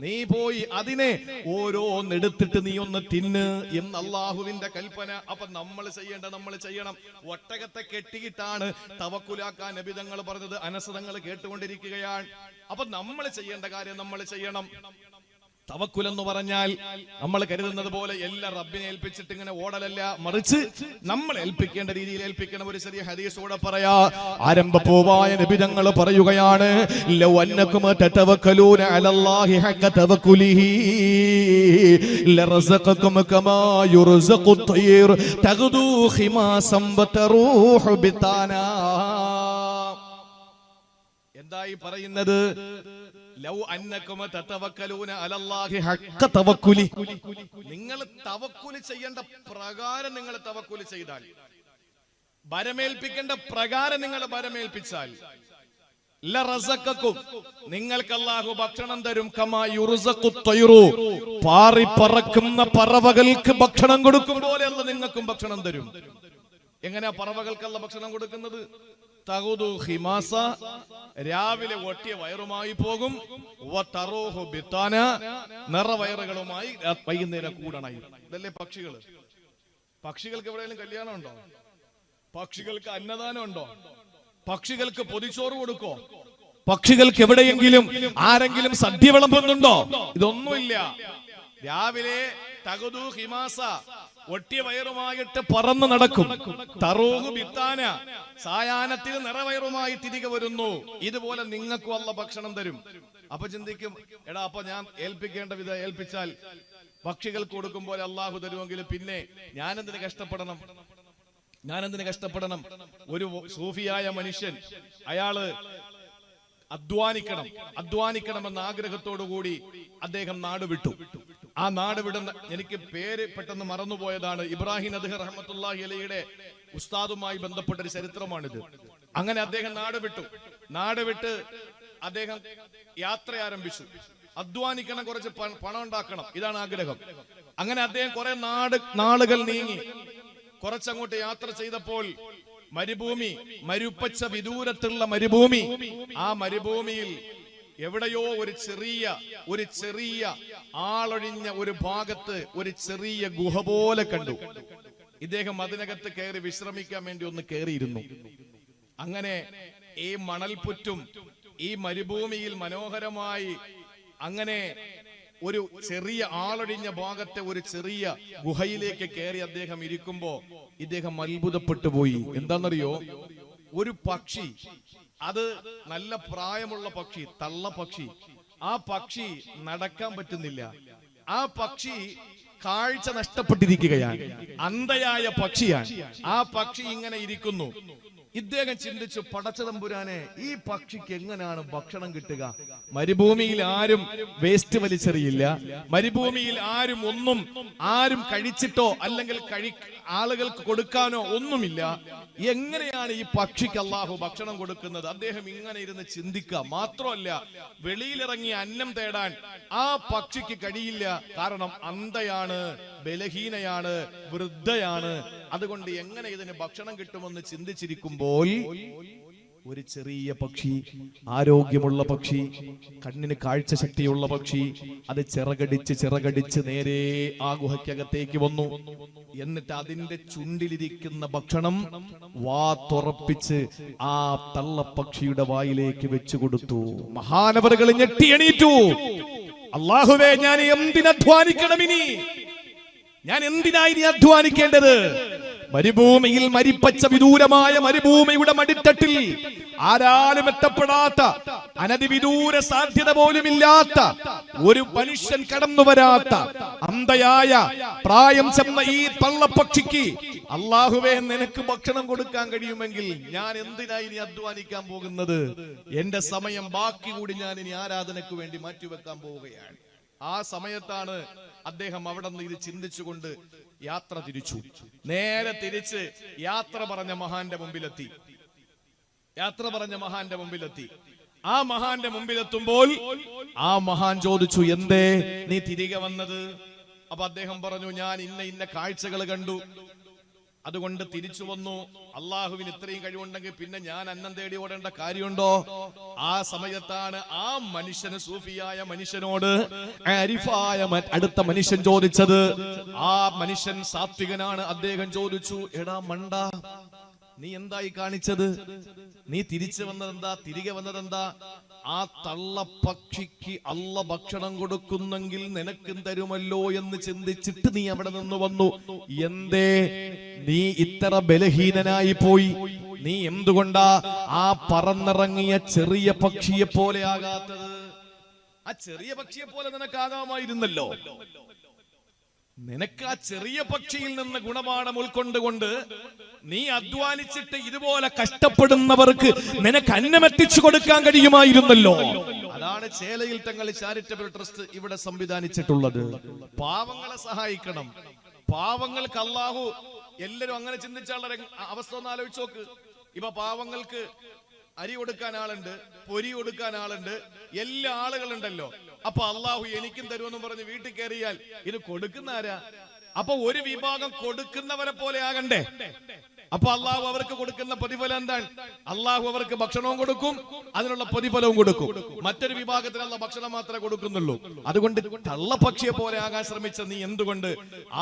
നീ പോയി അതിനെ ഓരോന്നെടുത്തിട്ട് നീ ഒന്ന് തിന്ന് എന്ന് അല്ലാഹുവിന്റെ കൽപ്പന. അപ്പൊ നമ്മൾ ചെയ്യണം. ഒട്ടകത്തെ കെട്ടിയിട്ടാണ് തവക്കുലാക്കാൻ നബി തങ്ങൾ പറഞ്ഞത്. അനസ് തങ്ങൾ കേട്ടുകൊണ്ടിരിക്കുകയാണ്. അപ്പൊ നമ്മൾ ചെയ്യേണ്ട കാര്യം നമ്മൾ ചെയ്യണം. തവക്കുൽ എന്ന് പറഞ്ഞാൽ നമ്മൾ കരുതുന്നത് പോലെ എല്ലാ റബ്ബിനെ ഏൽപ്പിച്ചിട്ട് ഇങ്ങനെ ഓടലല്ല, മറിച്ച് നമ്മൾ ഏൽപ്പിക്കേണ്ട രീതിയിൽ ഏൽപ്പിക്കണം. ഒരു ചെറിയ ഹദീസ് കൂടെ പറയാ. ആരംഭപൂവായ നബി തങ്ങൾ പറയുകയാണ്, ലൗ അന്നകും തതവക്കലൂന അലല്ലാഹി ഹഖ തവക്കുലിഹി ലറസഖകും കമാ യുർസഖു ത്വയ്ർ തഗ്ദു ഖിമാസം വതറൂഹു ബിതാനാ. എന്തായി പറയുന്നത്? ലൗ അന്നകും തതവക്കലൂന അലല്ലാഹി ഹഖ തവക്കുലി. നിങ്ങൾ തവക്കുൽ ചെയ്യേണ്ട പ്രകാരം നിങ്ങൾ തവക്കുൽ ചെയ്താൽ, ഭരമേൽപ്പിക്കേണ്ട പ്രകാരം നിങ്ങൾ ഭരമേൽപ്പിച്ചാൽ, ലറസഖകും, നിങ്ങൾക്ക് അല്ലാഹു ഭക്ഷണം തരും. കമാ യുർസഖു ത്വയ്റു, പാറി പറക്കുന്ന പറവകൾക്ക് ഭക്ഷണം കൊടുക്കും പോലെ അല്ല നിങ്ങൾക്കും ഭക്ഷണം തരും. എങ്ങനെയാ പറവകൾക്കല്ല ഭക്ഷണം കൊടുക്കുന്നത്? തഗ്ദു ഖിമാസ, രാവിലെ ഒട്ടിയ വയറുമായി പോകും. വതറൂഹു ബിതാന, നിറവയറുകളുമായി വൈകുന്നേരം കൂടണയും. ഇതല്ലേ പക്ഷികൾ? പക്ഷികൾക്ക് എവിടെയെങ്കിലും കല്യാണം ഉണ്ടോ? പക്ഷികൾക്ക് അന്നദാനം ഉണ്ടോ? പക്ഷികൾക്ക് പൊതിച്ചോറ് കൊടുക്കോ? പക്ഷികൾക്ക് എവിടെയെങ്കിലും ആരെങ്കിലും സദ്യ വിളമ്പുന്നുണ്ടോ? ഇതൊന്നുമില്ല. രാവിലെ തഗ്ദു ഖിമാസ, ഒട്ടിയ വയറുമായിട്ട് പറന്നു നടക്കും. തറൂഹു ബിത്താന, സായാഹ്നത്തിൽ നിറവയറുമായി തിരികെ വരുന്നു. ഇതുപോലെ നിങ്ങൾക്കും അല്ല ഭക്ഷണം തരും. അപ്പൊ ചിന്തിക്കും, എടാ, അപ്പൊ ഞാൻ ഏൽപ്പിക്കേണ്ട വിധം ഏൽപ്പിച്ചാൽ പക്ഷികൾക്ക് കൊടുക്കും പോലെ അല്ലാഹു തരുമെങ്കിൽ പിന്നെ ഞാനെന്തിന് കഷ്ടപ്പെടണം? ഒരു സൂഫിയായ മനുഷ്യൻ, അയാള് അധ്വാനിക്കണമെന്ന ആഗ്രഹത്തോടുകൂടി അദ്ദേഹം നാട് വിട്ടു. ആ നാട് വിടുന്ന, എനിക്ക് പേര് പെട്ടെന്ന് മറന്നുപോയതാണ്, ഇബ്രാഹിം അദ്ഹർ റഹ്മത്തുള്ളാഹി അലൈഹിയുടെ ഉസ്താദുമായി ബന്ധപ്പെട്ട ഒരു ചരിത്രമാണിത്. അങ്ങനെ അദ്ദേഹം നാട് വിട്ട് അദ്ദേഹം യാത്ര ആരംഭിച്ചു. അധ്വാനിക്കണം, കുറച്ച് പണം ഉണ്ടാക്കണം, ഇതാണ് ആഗ്രഹം. അങ്ങനെ അദ്ദേഹം കുറെ നാളുകൾ നീങ്ങി. കുറച്ചങ്ങോട്ട് യാത്ര ചെയ്തപ്പോൾ മരുപ്പച്ച വിദൂരത്തുള്ള മരുഭൂമി, ആ മരുഭൂമിയിൽ എവിടെയോ ഒരു ചെറിയ ആളൊഴിഞ്ഞ ഒരു ഭാഗത്ത് ഒരു ചെറിയ ഗുഹ പോലെ കണ്ടു. ഇദ്ദേഹം അതിനകത്ത് കയറി വിശ്രമിക്കാൻ വേണ്ടി ഒന്ന് കയറിയിരുന്നു. അങ്ങനെ ഈ മണൽപുറ്റും ഈ മരുഭൂമിയിൽ മനോഹരമായി അങ്ങനെ ഒരു ചെറിയ ആളൊഴിഞ്ഞ ഭാഗത്തെ ഒരു ചെറിയ ഗുഹയിലേക്ക് കയറി അദ്ദേഹം ഇരിക്കുമ്പോ ഇദ്ദേഹം അത്ഭുതപ്പെട്ടു പോയി. എന്താണെന്നറിയോ? ഒരു പക്ഷി, അത് നല്ല പ്രായമുള്ള പക്ഷി, തള്ള പക്ഷി. ആ പക്ഷി നടക്കാൻ പറ്റുന്നില്ല. ആ പക്ഷി കാഴ്ച നഷ്ടപ്പെട്ടിരിക്കുകയാണ്, അന്ധയായ പക്ഷിയാണ്. ആ പക്ഷി ഇങ്ങനെ ഇരിക്കുന്നു. ഇദ്ദേഹം ചിന്തിച്ചു, പടച്ചതമ്പുരാനെ, ഈ പക്ഷിക്ക് എങ്ങനെയാണ് ഭക്ഷണം കിട്ടുക? മരുഭൂമിയിൽ ആരും വേസ്റ്റ് വലിച്ചെറിയില്ല, മരുഭൂമിയിൽ ആരും കഴിച്ചിട്ടോ അല്ലെങ്കിൽ ആളുകൾക്ക് കൊടുക്കാനോ ഒന്നുമില്ല. എങ്ങനെയാണ് ഈ പക്ഷിക്ക് അള്ളാഹു ഭക്ഷണം കൊടുക്കുന്നത്? അദ്ദേഹം ഇങ്ങനെ ഇരുന്ന് ചിന്തിക്കുക. മാത്രമല്ല, വെളിയിലിറങ്ങി അന്നം തേടാൻ ആ പക്ഷിക്ക് കഴിയില്ല. കാരണം അന്ധയാണ്, ബലഹീനയാണ്, വൃദ്ധയാണ്. അതുകൊണ്ട് എങ്ങനെ ഇതിന് ഭക്ഷണം കിട്ടുമെന്ന് ചിന്തിച്ചിരിക്കുമ്പോൾ ഒരു ചെറിയ പക്ഷി, ആരോഗ്യമുള്ള പക്ഷി, കണ്ണിന് കാഴ്ച ശക്തിയുള്ള പക്ഷി, അത് ചിറകടിച്ച് നേരെ ആ ഗുഹയ്ക്കകത്തേക്ക് വന്നു. എന്നിട്ട് അതിന്റെ ചുണ്ടിലിരിക്കുന്ന ഭക്ഷണം തുറപ്പിച്ച് ആ തള്ളപ്പക്ഷിയുടെ വായിലേക്ക് വെച്ചു കൊടുത്തു. മഹാനവറുകൾ ഞെട്ടി എണീറ്റു. അല്ലാഹുവേ, ഞാൻ എന്തിനധ്വാനിക്കണം ഇനി? ഞാൻ എന്തിനായി അധ്വാനിക്കേണ്ടത്? മരുഭൂമിയിൽ, മരിപ്പച്ച വിദൂരമായ മരുഭൂമിയുടെ മടിത്തട്ടിൽ ആരാലും എത്തപ്പെടാത്ത, അനധിവിദൂര സാധ്യത പോലുമില്ലാത്ത, ഒരു മനുഷ്യൻ കടന്നു വരാത്ത അന്ധയായ പ്രായം ചെന്ന ഈ തള്ളപ്പക്ഷിക്ക് അല്ലാഹുവേ നിനക്ക് ഭക്ഷണം കൊടുക്കാൻ കഴിയുമെങ്കിൽ ഞാൻ എന്തിനായി ഇനി അധ്വാനിക്കാൻ പോകുന്നത്? എന്റെ സമയം ബാക്കി കൂടി ഞാൻ ഇനി ആരാധനയ്ക്ക് വേണ്ടി മാറ്റിവെക്കാൻ പോവുകയാണ്. ആ സമയത്താണ് അദ്ദേഹം അവിടെ നിന്ന് ഇത് ചിന്തിച്ചുകൊണ്ട് യാത്ര തിരിച്ചു. നേരെ തിരിച്ച് യാത്ര പറഞ്ഞ മഹാന്റെ മുമ്പിലെത്തി. ആ മഹാന്റെ മുമ്പിലെത്തുമ്പോൾ ആ മഹാൻ ചോദിച്ചു, എന്തേ നീ തിരികെ വന്നത്? അപ്പൊ അദ്ദേഹം പറഞ്ഞു, ഞാൻ ഇന്ന കാഴ്ചകൾ കണ്ടു, അതുകൊണ്ട് തിരിച്ചു വന്നു. അള്ളാഹുവിന് ഇത്രയും കഴിവുണ്ടെങ്കിൽ പിന്നെ ഞാൻ അന്നം തേടി ഓടേണ്ട കാര്യമുണ്ടോ? ആ സമയത്താണ് ആ മനുഷ്യന്, സൂഫിയായ മനുഷ്യനോട് ആരിഫായ അടുത്ത മനുഷ്യൻ ചോദിച്ചത്. ആ മനുഷ്യൻ സാത്വികനാണ്. അദ്ദേഹം ചോദിച്ചു, എടാ മണ്ട, നീ എന്തായി കാണിച്ചത്? നീ തിരികെ വന്നതെന്താ? ആ തള്ളപ്പക്ഷിക്ക് അള്ള ഭക്ഷണം കൊടുക്കുന്നെങ്കിൽ നിനക്കും തരുമല്ലോ എന്ന് ചിന്തിച്ചിട്ട് നീ അവിടെ നിന്ന് വന്നു. എന്തേ നീ ഇത്ര ബലഹീനനായി പോയി? നീ എന്തുകൊണ്ടാ ആ പറന്നിറങ്ങിയ ചെറിയ പക്ഷിയെ പോലെ ആകാത്തത്? ആ ചെറിയ പക്ഷിയെ പോലെ നിനക്കാകാമായിരുന്നല്ലോ. നിനക്ക് ആ ചെറിയ പക്ഷിയിൽ നിന്ന് ഗുണപാഠം ഉൾക്കൊണ്ടുകൊണ്ട് നീ അധ്വാനിച്ചിട്ട് ഇതുപോലെ കഷ്ടപ്പെടുന്നവർക്ക് നിനക്ക് അന്നമെത്തിച്ചു കൊടുക്കാൻ കഴിയുമായിരുന്നല്ലോ. അതാണ് ചേലയിൽ തങ്ങൾ ചാരിറ്റബിൾ ട്രസ്റ്റ് ഇവിടെ സംവിധാനിച്ചിട്ടുള്ളത്. പാവങ്ങളെ സഹായിക്കണം. പാവങ്ങൾക്ക് അല്ലാഹു, എല്ലാരും അങ്ങനെ ചിന്തിച്ചാലുള്ള അവസ്ഥ ഒന്ന് ആലോചിച്ച് നോക്ക്. ഇപ്പൊ പാവങ്ങൾക്ക് അരി കൊടുക്കാൻ ആളുണ്ട്, പൊരി കൊടുക്കാൻ ആളുണ്ട്, എല്ലാ ആളുകളുണ്ടല്ലോ. അപ്പൊ അല്ലാഹു എനിക്കും തരുമെന്ന് പറഞ്ഞ് വീട്ടിൽ കയറിയാൽ ഇത് കൊടുക്കുന്ന ആരാ? അപ്പൊ ഒരു വിഭാഗം കൊടുക്കുന്നവരെ പോലെ ആകണ്ടേ? അപ്പൊ അള്ളാഹു അവർക്ക് കൊടുക്കുന്ന പ്രതിഫലം എന്താണ്? അള്ളാഹു അവർക്ക് ഭക്ഷണവും കൊടുക്കും, അതിനുള്ള പ്രതിഫലവും കൊടുക്കും. മറ്റൊരു വിഭാഗത്തിനുള്ള ഭക്ഷണം മാത്രമേ കൊടുക്കുന്നുള്ളൂ. അതുകൊണ്ട് തള്ളപ്പക്ഷിയെ പോലെ ആകാൻ ശ്രമിച്ച നീ എന്തുകൊണ്ട്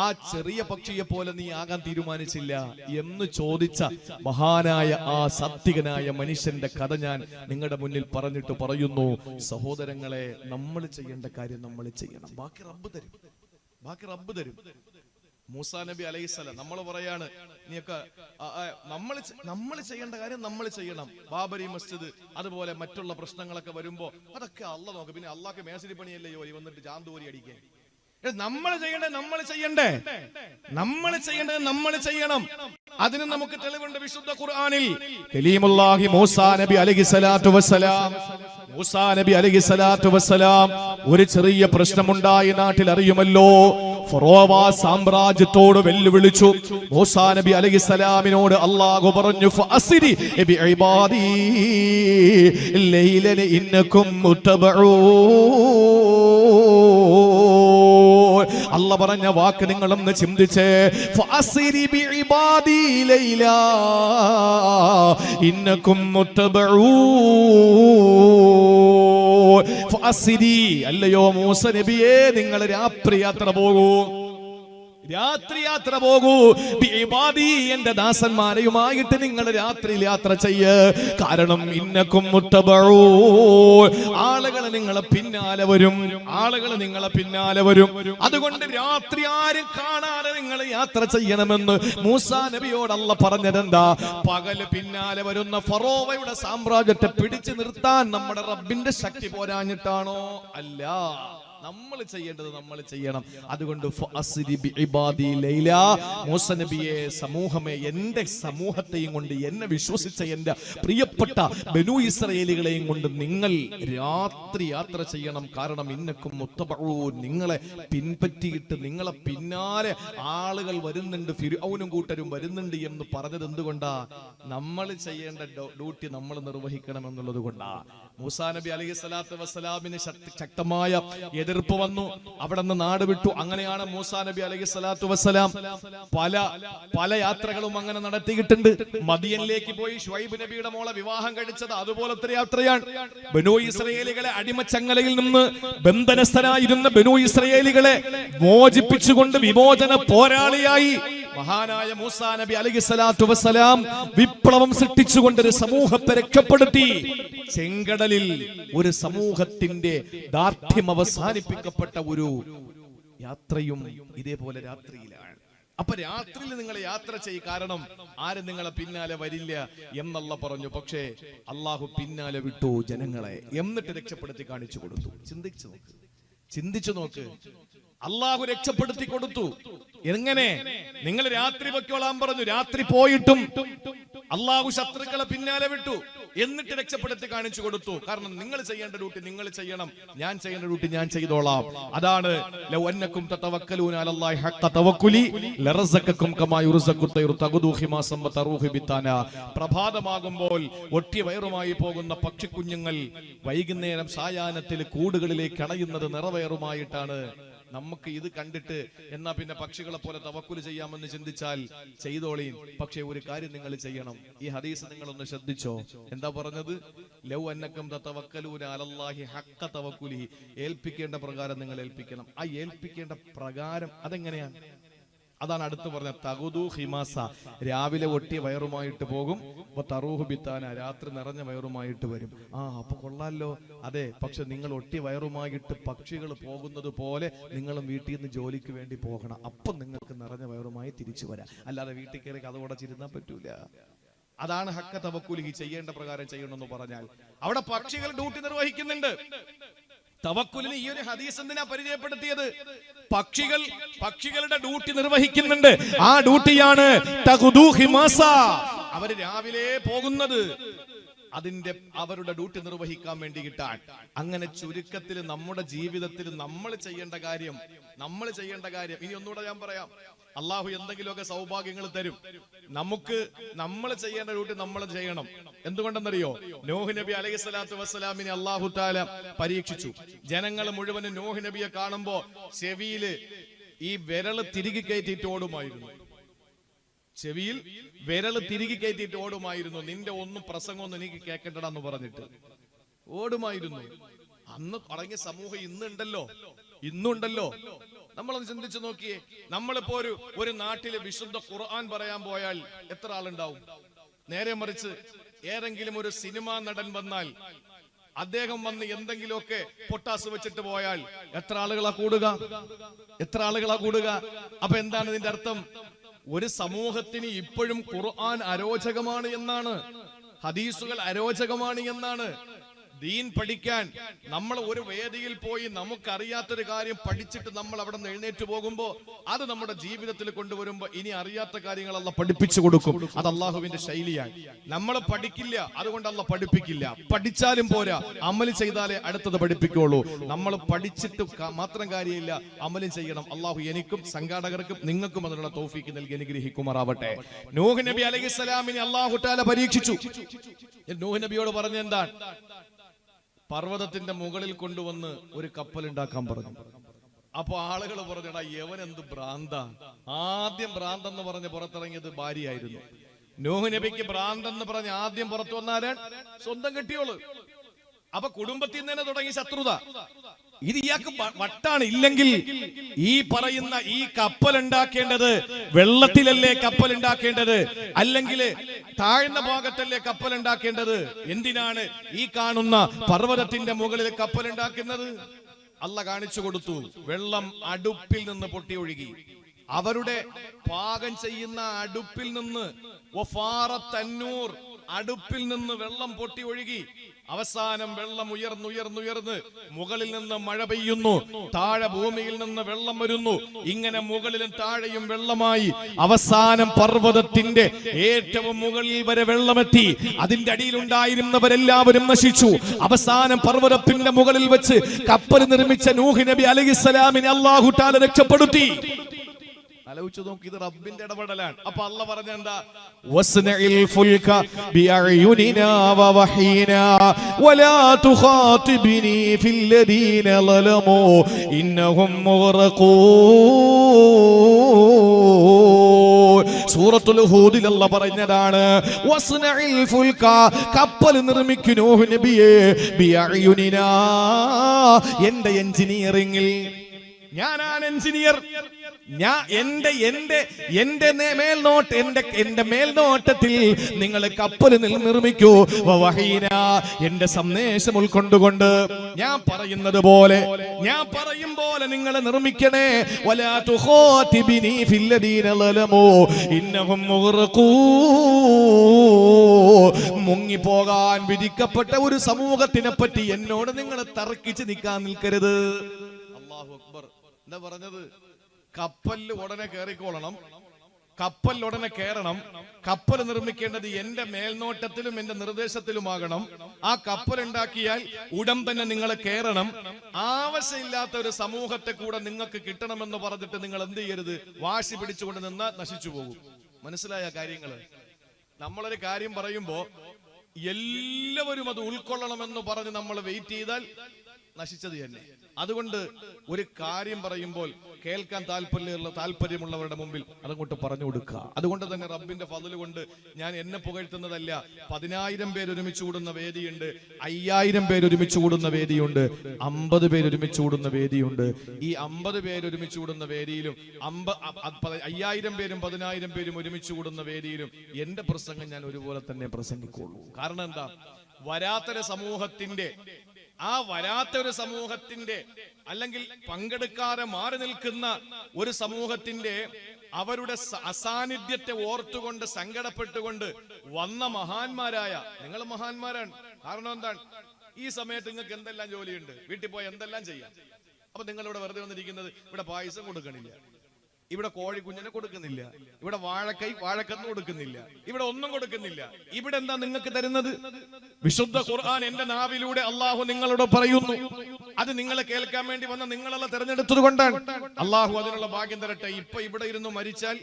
ആ ചെറിയ പക്ഷിയെ പോലെ നീ ആകാൻ തീരുമാനിച്ചില്ല എന്ന് ചോദിച്ച മഹാനായ ആ സാത്വികനായ മനുഷ്യന്റെ കഥ ഞാൻ നിങ്ങളുടെ മുന്നിൽ പറഞ്ഞിട്ട് പറയുന്നു, സഹോദരങ്ങളെ, നമ്മൾ ചെയ്യേണ്ട കാര്യം നമ്മൾ ചെയ്യണം. ബാക്കി റബ്ബ് തരും. മൂസാ നബി അലൈഹിസ്സലാം നമ്മൾ പറയാണ്, നീയൊക്കെ നമ്മൾ ചെയ്യേണ്ട കാര്യം നമ്മൾ ചെയ്യണം. ബാബരി മസ്ജിദ് അതുപോലെ മറ്റുള്ള പ്രശ്നങ്ങളൊക്കെ വരുമ്പോ അതൊക്കെ അള്ള നോക്കും. പിന്നെ അള്ളാഹ്ക്ക് മേശരി പണിയല്ലേ ജോലി, വന്നിട്ട് ജാന്തൂരി അടിക്കാൻ. നമ്മൾ ചെയ്യേണ്ടത് നമ്മൾ ചെയ്യണം. അതിന് നമുക്ക് തെളിവുണ്ട് വിശുദ്ധ ഖുർആനിൽ. കലീമുല്ലാഹി മൂസാ നബി അലൈഹിസ്സലാത്തു വസ്സലാം ഒരു ചെറിയ പ്രശ്നമുണ്ടായി നാട്ടിൽ, അറിയുമല്ലോ. ഫറോവ സാമ്രാജ്യത്തോട് വെല്ലുവിളിച്ചു. മൂസാ നബി അലൈഹിസ്സലാമിനോട് അല്ലാഹു പറഞ്ഞു, ഫഅസ്രി ബിഇബാദി ലൈലൻ ഇന്നകും മുത്തബഊൻ. അല്ല പറഞ്ഞ വാക്ക് നിങ്ങളൊന്ന് ചിന്തിച്ചേ. ഫഅസ്രി ബിഇബാദി ലൈല ഇന്നകും മുത്തബഊൻ. ഫഅസ്രി, അല്ലയോ മൂസ നബിയേ, നിങ്ങൾ രാത്രി യാത്ര പോകൂ. ബിഇബാദി, എന്റെ ദാസന്മാരെയുമായിട്ട് നിങ്ങൾ രാത്രി യാത്ര ചെയ്യ്. കാരണം ഇന്നകും മുത്തബഊൻ, ആളുകൾ നിങ്ങളെ പിന്നാലെ വരും. അതുകൊണ്ട് രാത്രി ആരും കാണാതെ നിങ്ങൾ യാത്ര ചെയ്യണമെന്ന് മൂസാ നബിയോട് അല്ലാഹു പറഞ്ഞതെന്താ? പകല് പിന്നാലെ വരുന്ന ഫറോവയുടെ സാമ്രാജ്യത്തെ പിടിച്ചു നിർത്താൻ നമ്മുടെ റബ്ബിന്റെ ശക്തി പോരാഞ്ഞിട്ടാണോ? അല്ല, നമ്മൾ ചെയ്യേണ്ടത് നമ്മൾ ചെയ്യണം. അതുകൊണ്ട് മൂസ നബിയെ, സമൂഹമേ, എന്റെ സമൂഹത്തെയും കൊണ്ട്, എന്നെ വിശ്വസിച്ച എന്റെ പ്രിയപ്പെട്ട ബനൂ ഇസ്രായേലികളെയും കൊണ്ട് നിങ്ങൾ രാത്രി യാത്ര ചെയ്യണം. കാരണം ഇന്നക്കും മുത്തബഊൻ, നിങ്ങളെ പിൻപറ്റിയിട്ട് നിങ്ങളെ പിന്നാലെ ആളുകൾ വരുന്നുണ്ട്, ഫിർഔനും കൂട്ടരും വരുന്നുണ്ട് എന്ന് പറഞ്ഞത് എന്തുകൊണ്ടാ? നമ്മൾ ചെയ്യേണ്ട ഡ്യൂട്ടി നമ്മൾ നിർവഹിക്കണം എന്നുള്ളത് കൊണ്ടാ. മൂസാ നബി അലൈഹി സ്വലാത്തു വസ്സലാമിന് ശക്തമായ എതിർപ്പ് വന്നു. അവിടെ നിന്ന് നാട് വിട്ടു. അങ്ങനെയാണ് മൂസാ നബി അലൈഹി സ്വലാത്തു വസ്സലാം പല യാത്രകളും അങ്ങനെ നടത്തിയിട്ടുണ്ട്. മദിയനിലേക്ക് പോയി ശുഐബ് നബിയുടെ മോളെ വിവാഹം കഴിച്ചത് അതുപോലത്തെ യാത്രയാണ്. ബനൂ ഇസ്രായേലികളെ അടിമച്ചങ്ങലയിൽ നിന്ന് ബന്ധനസ്ഥരായിരുന്ന ബനൂ ഇസ്രായേലികളെ മോചിപ്പിച്ചുകൊണ്ട് വിമോചന പോരാളിയായി മഹാനായ മൂസാ നബി അലൈഹി സ്വലാത്തു വസ്സലാം വിപ്ലവം സൃഷ്ടിച്ചുകൊണ്ട് ഒരു സമൂഹത്തെ രക്ഷപ്പെടുത്തി. ചെങ്കടലിൽ ഒരു സമൂഹത്തിന്റെ ദാർഢ്യം അവസാനിപ്പിക്കപ്പെട്ട ഒരു യാത്രയും ഇതേപോലെ രാത്രിയിലാണ്. അപ്പൊ രാത്രിയിൽ നിങ്ങൾ യാത്ര ചെയ്യും. കാരണം ആരും നിങ്ങളെ പിന്നാലെ വരില്ല എന്നല്ല പറഞ്ഞു. പക്ഷേ അള്ളാഹു പിന്നാലെ വിട്ടു ജനങ്ങളെ, എന്നിട്ട് രക്ഷപ്പെടുത്തി കാണിച്ചു കൊടുത്തു. ചിന്തിച്ചു നോക്ക്. അള്ളാഹു രക്ഷപ്പെടുത്തി കൊടുത്തു. എങ്ങനെ? നിങ്ങൾ രാത്രി പൊയ്ക്കോളാൻ പറഞ്ഞു. രാത്രി പോയിട്ടും അള്ളാഹു ശത്രുക്കളെ പിന്നാലെ വിട്ടു, എന്നിട്ട് രക്ഷപ്പെടുത്തി കാണിച്ചു കൊടുത്തു. കാരണം നിങ്ങൾ ചെയ്യേണ്ട ഡ്യൂട്ടി നിങ്ങൾ ചെയ്യണം, ഞാൻ ചെയ്യേണ്ട ഡ്യൂട്ടി ഞാൻ ചെയ്തോളാം. അതാണ് ലൗ അന്നകും തതവക്കലൂന അലല്ലാഹി ഹഖ്ക തവക്കുലി ലറസഖകും കമാ യുർസഖു തൈറു തഖദു ഖിമാസം വതറൂഹു ബിതാന. പ്രഭാതമാകുമ്പോൾ ഒട്ടിയ വയറുമായി പോകുന്ന പക്ഷിക്കുഞ്ഞുങ്ങൾ വൈകുന്നേരം സായാഹ്നത്തിൽ കൂടുകളിലേക്ക് അണയുന്നത് നിറവയറുമായിട്ടാണ്. നമുക്ക് ഇത് കണ്ടിട്ട് എന്നാ പിന്നെ പക്ഷികളെ പോലെ തവക്കുൽ ചെയ്യാമെന്ന് ചിന്തിച്ചാൽ ചെയ്തോളീൻ. പക്ഷെ ഒരു കാര്യം നിങ്ങൾ ചെയ്യണം. ഈ ഹദീസ് നിങ്ങളൊന്ന് ശ്രദ്ധിച്ചോ. എന്താ പറഞ്ഞത്? ലൗ അന്നകും തതവക്കലൂന അലല്ലാഹി ഹഖ്ക തവക്കുലിഹി. ഏൽപ്പിക്കേണ്ട പ്രകാരം നിങ്ങൾ ഏൽപ്പിക്കണം. ആ ഏൽപ്പിക്കേണ്ട പ്രകാരം അതെങ്ങനെയാണ്? അതാണ് അടുത്ത് പറഞ്ഞ തഖദു ഖിമാസ. രാവിലെ ഒട്ടിയ വയറുമായിട്ട് പോകും. തറൂഹു ബിത്താന, രാത്രി നിറഞ്ഞ വയറുമായിട്ട് വരും. അപ്പൊ കൊള്ളാലോ. അതെ, പക്ഷെ നിങ്ങൾ ഒട്ടിയ വയറുമായിട്ട് പക്ഷികൾ പോകുന്നത് പോലെ നിങ്ങളും വീട്ടിൽ നിന്ന് ജോലിക്ക് വേണ്ടി പോകണം. അപ്പം നിങ്ങൾക്ക് നിറഞ്ഞ വയറുമായി തിരിച്ചു വരാം. അല്ലാതെ വീട്ടിൽ കയറി കഥ ചിരുന്നാൻ പറ്റൂല. അതാണ് ഹഖ്ക തവക്കുലിഹി. ചെയ്യേണ്ട പ്രകാരം ചെയ്യണമെന്ന് പറഞ്ഞാൽ അവിടെ പക്ഷികൾ ഡ്യൂട്ടി നിർവഹിക്കുന്നുണ്ട്. തവക്കുലിന് ഈ ഒരു ഹദീസ് എന്തിനാ പരിചയപ്പെടുത്തിയത്? പക്ഷികളുടെ ഡ്യൂട്ടി നിർവഹിക്കുന്നുണ്ട്. ആ ഡ്യൂട്ടിയാണ് തഖദു ഖിമാസ. അവര് രാവിലെ പോകുന്നത് അവരുടെ ഡ്യൂട്ടി നിർവഹിക്കാൻ വേണ്ടിയിട്ടാണ്. അങ്ങനെ ചുരുക്കത്തിൽ നമ്മുടെ ജീവിതത്തിൽ നമ്മൾ ചെയ്യേണ്ട കാര്യം ഇനി ഒന്നുകൂടെ ഞാൻ പറയാം. അള്ളാഹു എന്തെങ്കിലുമൊക്കെ സൗഭാഗ്യങ്ങൾ തരും. നമ്മൾ ചെയ്യേണ്ട ഡ്യൂട്ടി നമ്മൾ ചെയ്യണം. എന്തുകൊണ്ടെന്നറിയോ? നൂഹ് നബി അലൈഹി സ്വലാത്തു വസ്സലാമിനെ അള്ളാഹു തആല പരീക്ഷിച്ചു. ജനങ്ങൾ മുഴുവനും നൂഹ് നബിയെ കാണുമ്പോ ചെവിയില് ഈ വിരല് തിരികെ കയറ്റിയിട്ട് ഓടുമായിരുന്നു. ചെവിയിൽ വിരല് തിരികെ കയറ്റിയിട്ട് ഓടുമായിരുന്നു. നിന്റെ പ്രസംഗമൊന്നും എനിക്ക് കേൾക്കണ്ടടാന്ന് പറഞ്ഞിട്ട് ഓടുമായിരുന്നു. അന്ന് തുടങ്ങിയ സമൂഹം ഇന്നുണ്ടല്ലോ. നമ്മളൊന്ന് ചിന്തിച്ചു നോക്കിയേ. നമ്മളിപ്പോ ഒരു നാട്ടില് വിശുദ്ധ ഖുർആൻ പറയാൻ പോയാൽ എത്ര ആളുണ്ടാവും? നേരെ മറിച്ച് ഏതെങ്കിലും ഒരു സിനിമാ നടൻ വന്നാൽ, അദ്ദേഹം വന്ന് എന്തെങ്കിലുമൊക്കെ പൊട്ടാസ് വെച്ചിട്ട് പോയാൽ എത്ര ആളുകളാ കൂടുക? അപ്പൊ എന്താണ് ഇതിന്റെ അർത്ഥം? ഒരു സമൂഹത്തിന് ഇപ്പോഴും ഖുർആൻ അരോചകമാണ് എന്നാണ്, ഹദീസുകൾ അരോചകമാണ് എന്നാണ്. ദീൻ പഠിക്കാൻ നമ്മൾ ഒരു വേദിയിൽ പോയി നമുക്കറിയാത്തൊരു കാര്യം പഠിച്ചിട്ട് നമ്മൾ അവിടെ നിന്ന് എഴുന്നേറ്റ് പോകുമ്പോ അത് നമ്മുടെ ജീവിതത്തിൽ കൊണ്ടുവരുമ്പോ ഇനി അറിയാത്ത കാര്യങ്ങൾ അല്ലാഹു പഠിപ്പിച്ചു കൊടുക്കും. അത് അള്ളാഹുവിന്റെ ശൈലിയാണ്. നമ്മൾ പഠിക്കില്ല, അതുകൊണ്ട് അല്ലാഹു പഠിപ്പിക്കില്ല. പഠിച്ചാലും പോരാ, അമല് ചെയ്താലേ അടുത്തത് പഠിപ്പിക്കുള്ളൂ. നമ്മൾ പഠിച്ചിട്ട് മാത്രം കാര്യമില്ല, അമലും ചെയ്യണം. അള്ളാഹു എനിക്കും സംഘാടകർക്കും നിങ്ങൾക്കും അതിനുള്ള തൗഫീക്ക് നൽകി അനുഗ്രഹിക്കുമാറാവട്ടെ. നൂഹ് നബി അലൈഹിസ്സലാമിനെ അല്ലാഹു തആല പരീക്ഷിച്ചു. നൂഹ് നബിയോട് പറഞ്ഞ എന്താണ്? പർവ്വതത്തിന്റെ മുകളിൽ കൊണ്ടുവന്ന് ഒരു കപ്പൽ ഉണ്ടാക്കാൻ പറഞ്ഞു. അപ്പൊ ആളുകൾ പറഞ്ഞടാ, യവൻ എന്ത് ഭ്രാന്ത. ആദ്യം ഭ്രാന്തെന്ന് പറഞ്ഞ് പുറത്തിറങ്ങിയത് ഭാര്യയായിരുന്നു. നൂഹ് നബിക്ക് ഭ്രാന്തെന്ന് പറഞ്ഞ് ആദ്യം പുറത്തു വന്നാലാണ് സ്വന്തം കെട്ടിയോള്. അപ്പൊ കുടുംബത്തിൽ നിന്ന് തന്നെ തുടങ്ങി ശത്രുത. ഇത് ഇയാൾക്ക് വട്ടാണ്. ഇല്ലെങ്കിൽ ഈ പറയുന്ന ഈ കപ്പൽ ഉണ്ടാക്കേണ്ടത് വെള്ളത്തിലല്ലേ കപ്പൽ ഉണ്ടാക്കേണ്ടത്, അല്ലെങ്കിൽ താഴ്ന്ന ഭാഗത്തല്ലേ കപ്പൽ ഉണ്ടാക്കേണ്ടത്? എന്തിനാണ് ഈ കാണുന്ന പർവ്വതത്തിന്റെ മുകളിൽ കപ്പൽ ഉണ്ടാക്കുന്നത്? അല്ലാഹു കാണിച്ചു കൊടുത്തു. വെള്ളം അടുപ്പിൽ നിന്ന് പൊട്ടി ഒഴുകി. അവരുടെ പാകം ചെയ്യുന്ന അടുപ്പിൽ നിന്ന് അടുപ്പിൽ നിന്ന് വെള്ളം പൊട്ടി ഒഴുകി. അവസാനം വെള്ളം ഉയർന്നുയർന്നുയർന്ന് മുകളിൽ നിന്ന് മഴ പെയ്യുന്നു, താഴെ ഭൂമിയിൽ നിന്ന് വെള്ളം വരുന്നു. ഇങ്ങനെ മുകളിലും താഴെയും വെള്ളമായി അവസാനം പർവ്വതത്തിന്റെ ഏറ്റവും മുകളിൽ വരെ വെള്ളമെത്തി. അതിന്റെ അടിയിലുണ്ടായിരുന്നവരെല്ലാവരും നശിച്ചു. അവസാനം പർവ്വതത്തിന്റെ മുകളിൽ വെച്ച് കപ്പൽ നിർമ്മിച്ച നൂഹ് നബി അലൈഹിസ്സലാമിനെ അല്ലാഹു തആല രക്ഷപ്പെടുത്തി. ആലോചിച്ചു നോക്കി, ഇത് റബ്ബിന്റെ ഇടപെടലാണ്. അപ്പൊ അല്ലാഹ് പറഞ്ഞെന്താ? വസ്നഇൽ ഫുൽക ബിഅയുനിനാ വവഹീനാ വലാ തുഖാതിബ്നി ഫില്ലദീന ളലമൂ ഇന്നഹും മുഗ്റഖൂൻ. സൂറത്തുൽ ഹൂദിൽ അല്ലാഹ് പറഞ്ഞതാണ്, വസ്നഇൽ ഫുൽക, കപ്പൽ നിർമ്മിക്കൂ നൂഹ് നബിയേ, ബിഅയുനിനാ, എന്റെ എഞ്ചിനീയറിംഗിൽ. ഞാനാണ് എഞ്ചിനീയർ. എന്റെ മേൽനോട്ടത്തിൽ നിങ്ങൾ കപ്പൽ നിർമ്മിക്കൂ. വവഹീന, എന്റെ സന്ദേശം ഉൾക്കൊണ്ടുകൊണ്ട് ഞാൻ പറയുന്നത് പോലെ, ഞാൻ പറയും പോലെ നിങ്ങൾ നിർമ്മിക്കണേ. വലാ തുഖാതിബ്നി ഫില്ലദീന ളലമൂ ഇന്നഹും മുഗ്റഖൂൻ. മുങ്ങിപ്പോകാൻ വിധിക്കപ്പെട്ട ഒരു സമൂഹത്തിനെ പറ്റി എന്നോട് നിങ്ങൾ തർക്കിച്ച് നിൽക്കാൻ നിൽക്കരുത്. അല്ലാഹു അക്ബർ. എന്താ പറഞ്ഞത്? കപ്പലിൽ ഉടനെ കയറിക്കോളണം, കപ്പൽ ഉടനെ കയറണം. കപ്പൽ നിർമ്മിക്കേണ്ടത് എന്റെ മേൽനോട്ടത്തിലും എന്റെ നിർദ്ദേശത്തിലുമാകണം. ആ കപ്പൽ ഉണ്ടാക്കിയാൽ ഉടൻ തന്നെ നിങ്ങൾ കയറണം. ആവശ്യമില്ലാത്ത ഒരു സമൂഹത്തെ കൂടെ നിങ്ങൾക്ക് കിട്ടണമെന്ന് പറഞ്ഞിട്ട് നിങ്ങൾ എന്ത് ചെയ്യരുത്? വാശി പിടിച്ചുകൊണ്ട് നിന്ന് നശിച്ചു പോകും. മനസ്സിലായ കാര്യങ്ങള്? നമ്മളൊരു കാര്യം പറയുമ്പോ എല്ലാവരും അത് ഉൾക്കൊള്ളണമെന്ന് പറഞ്ഞ് നമ്മൾ വെയിറ്റ് ചെയ്താൽ നശിച്ചത് തന്നെ. അതുകൊണ്ട് ഒരു കാര്യം പറയുമ്പോൾ കേൾക്കാൻ താല്പര്യമുള്ളവരുടെ മുമ്പിൽ അതങ്ങോട്ട് പറഞ്ഞു കൊടുക്കുക. അതുകൊണ്ട് തന്നെ റബ്ബിന്റെ ഫضل കൊണ്ട് ഞാൻ എന്നെ പുകഴ്ത്തുന്നതല്ല. 10,000 പേര് ഒരുമിച്ച് കൂടുന്ന വേദിയുണ്ട്, 5,000 പേര് ഒരുമിച്ച് കൂടുന്ന വേദിയുണ്ട്, 50 പേര് ഒരുമിച്ച് കൂടുന്ന വേദിയുണ്ട്. ഈ 50 പേര് ഒരുമിച്ച് കൂടുന്ന വേദിയിലും 5,000 പേരും 10,000 പേരും ഒരുമിച്ച് കൂടുന്ന വേദിയിലും എന്റെ പ്രസംഗം ഞാൻ ഒരുപോലെ തന്നെ പ്രസംഗിക്കുള്ളൂ. കാരണം എന്താ? വരാത്തൊരു സമൂഹത്തിന്റെ അല്ലെങ്കിൽ പങ്കെടുക്കാതെ മാറി നിൽക്കുന്ന ഒരു സമൂഹത്തിന്റെ അവരുടെ അസാന്നിധ്യത്തെ ഓർത്തുകൊണ്ട് സങ്കടപ്പെട്ടുകൊണ്ട് വന്ന മഹാന്മാരായ നിങ്ങൾ മഹാന്മാരാണ്. കാരണം എന്താണ്? ഈ സമയത്ത് നിങ്ങൾക്ക് എന്തെല്ലാം ജോലിയുണ്ട്, വീട്ടിൽ പോയി എന്തെല്ലാം ചെയ്യാം. അപ്പൊ നിങ്ങൾ ഇവിടെ വെറുതെ വന്നിരിക്കുന്നത്, ഇവിടെ പായസം കൊടുക്കണില്ല, ഇവിടെ കോഴിക്കുഞ്ഞിനെ കൊടുക്കുന്നില്ല, ഇവിടെ വാഴക്കന്ന് കൊടുക്കുന്നില്ല, ഇവിടെ ഒന്നും കൊടുക്കുന്നില്ല. ഇവിടെ എന്താ നിങ്ങൾക്ക് തരുന്നത്? വിശുദ്ധ ഖുർആൻ എന്റെ നാവിലൂടെ അള്ളാഹു നിങ്ങളോട് പറയുന്നു. അത് നിങ്ങളെ കേൾക്കാൻ വേണ്ടി വന്ന നിങ്ങളെല്ലാം തെരഞ്ഞെടുത്തത് കൊണ്ടാണ്. അള്ളാഹു അതിനുള്ള ഭാഗ്യം തരട്ടെ. ഇപ്പൊ ഇവിടെ ഇരുന്ന് മരിച്ചാൽ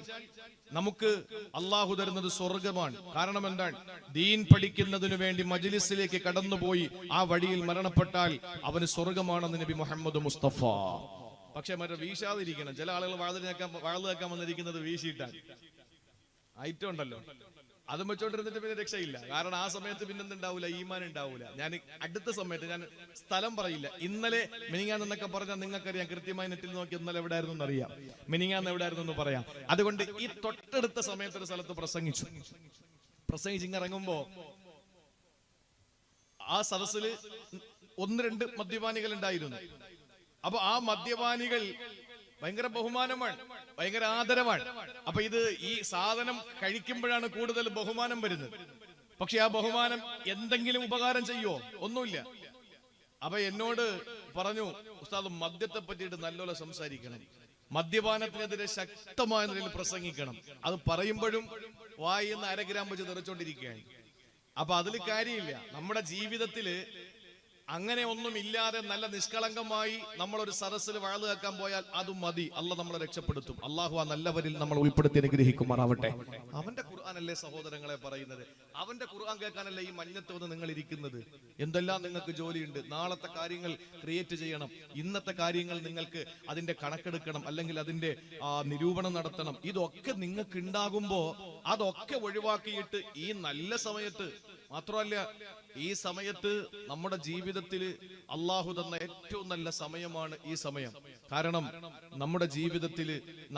നമുക്ക് അള്ളാഹു തരുന്നത് സ്വർഗമാണ്. കാരണം എന്താണ്? ദീൻ പഠിക്കുന്നതിനു വേണ്ടി മജ്ലിസിലേക്ക് കടന്നുപോയി ആ വഴിയിൽ മരണപ്പെട്ടാൽ അവന് സ്വർഗമാണെന്ന് നബി മുഹമ്മദ് മുസ്തഫ. പക്ഷെ മറ്റേ വീശാതിരിക്കണം. ചില ആളുകൾ വാഴ കേൾക്കാൻ വന്നിരിക്കുന്നത് വീശിയിട്ടാണ്. ഐറ്റം ഉണ്ടല്ലോ, അതും വെച്ചോണ്ടിരുന്നിട്ട് പിന്നെ രക്ഷയില്ല. കാരണം ആ സമയത്ത് പിന്നെന്തുണ്ടാവൂല, ഈമാൻ ഉണ്ടാവൂല. ഞാൻ അടുത്ത സമയത്ത് ഞാൻ സ്ഥലം പറയില്ല. ഇന്നലെ മിനിങ്ങാന്ന് എന്നൊക്കെ പറഞ്ഞാൽ നിങ്ങൾക്കറിയാം, കൃത്യമായി നെറ്റിൽ നോക്കി ഇന്നലെ എവിടെയായിരുന്നു എന്നറിയാം, മിനിങ്ങാന്ന് എവിടെയായിരുന്നു എന്ന് പറയാം. അതുകൊണ്ട് ഈ തൊട്ടടുത്ത സമയത്ത് ഒരു സ്ഥലത്ത് പ്രസംഗിച്ചിറങ്ങുമ്പോ ആ സദസ്സില് 1-2 മദ്യപാനികൾ ഉണ്ടായിരുന്നു. അപ്പൊ ആ മദ്യപാനികൾ ഭയങ്കര ബഹുമാനമാണ്, ഭയങ്കര ആദരവാണ്. അപ്പൊ ഈ സാധനം കഴിക്കുമ്പോഴാണ് കൂടുതൽ ബഹുമാനം വരുന്നത്. പക്ഷെ ആ ബഹുമാനം എന്തെങ്കിലും ഉപകാരം ചെയ്യോ? ഒന്നുമില്ല. അപ്പൊ എന്നോട് പറഞ്ഞു, ഉസ്താദ് മദ്യത്തെ പറ്റിയിട്ട് നല്ലോണം സംസാരിക്കണം, മദ്യപാനത്തിനെതിരെ ശക്തമായ നിലയിൽ പ്രസംഗിക്കണം. അത് പറയുമ്പോഴും വായിന്ന് 1/2 ഗ്രാം വെച്ച് തെറിച്ചോണ്ടിരിക്കുകയാണ്. അപ്പൊ അതിൽ കാര്യമില്ല. നമ്മുടെ ജീവിതത്തില് അങ്ങനെ ഒന്നുമില്ലാതെ നല്ല നിഷ്കളങ്കമായി നമ്മൾ ഒരു സദസ്സിൽ വാഴ കേൾക്കാൻ പോയാൽ അതും മതി. അള്ളാഹ് നമ്മളെ രക്ഷപ്പെടുത്തും. അള്ളാഹു ആ നല്ലവരിൽ നമ്മൾ ഉൾപ്പെടുത്തി അനുഗ്രഹിക്കുമാറാവട്ടെ. അവന്റെ ഖുർആനല്ലേ സഹോദരങ്ങളെ പറയുന്നത്? അവന്റെ ഖുർആൻ കേൾക്കാനല്ലേ ഈ മഞ്ഞത്ത് വന്ന് നിങ്ങൾ ഇരിക്കുന്നത്? എന്തെല്ലാം നിങ്ങൾക്ക് ജോലിയുണ്ട്. നാളത്തെ കാര്യങ്ങൾ ക്രിയേറ്റ് ചെയ്യണം, ഇന്നത്തെ കാര്യങ്ങൾ നിങ്ങൾക്ക് അതിന്റെ കണക്കെടുക്കണം, അല്ലെങ്കിൽ അതിന്റെ നിരൂപണം നടത്തണം. ഇതൊക്കെ നിങ്ങൾക്ക് ഉണ്ടാകുമ്പോ അതൊക്കെ ഒഴിവാക്കിയിട്ട് ഈ നല്ല സമയത്ത്, മാത്രമല്ല ഈ സമയത്ത് നമ്മുടെ ജീവിതത്തിൽ അള്ളാഹു തന്ന ഏറ്റവും നല്ല സമയമാണ് ഈ സമയം. കാരണം നമ്മുടെ ജീവിതത്തിൽ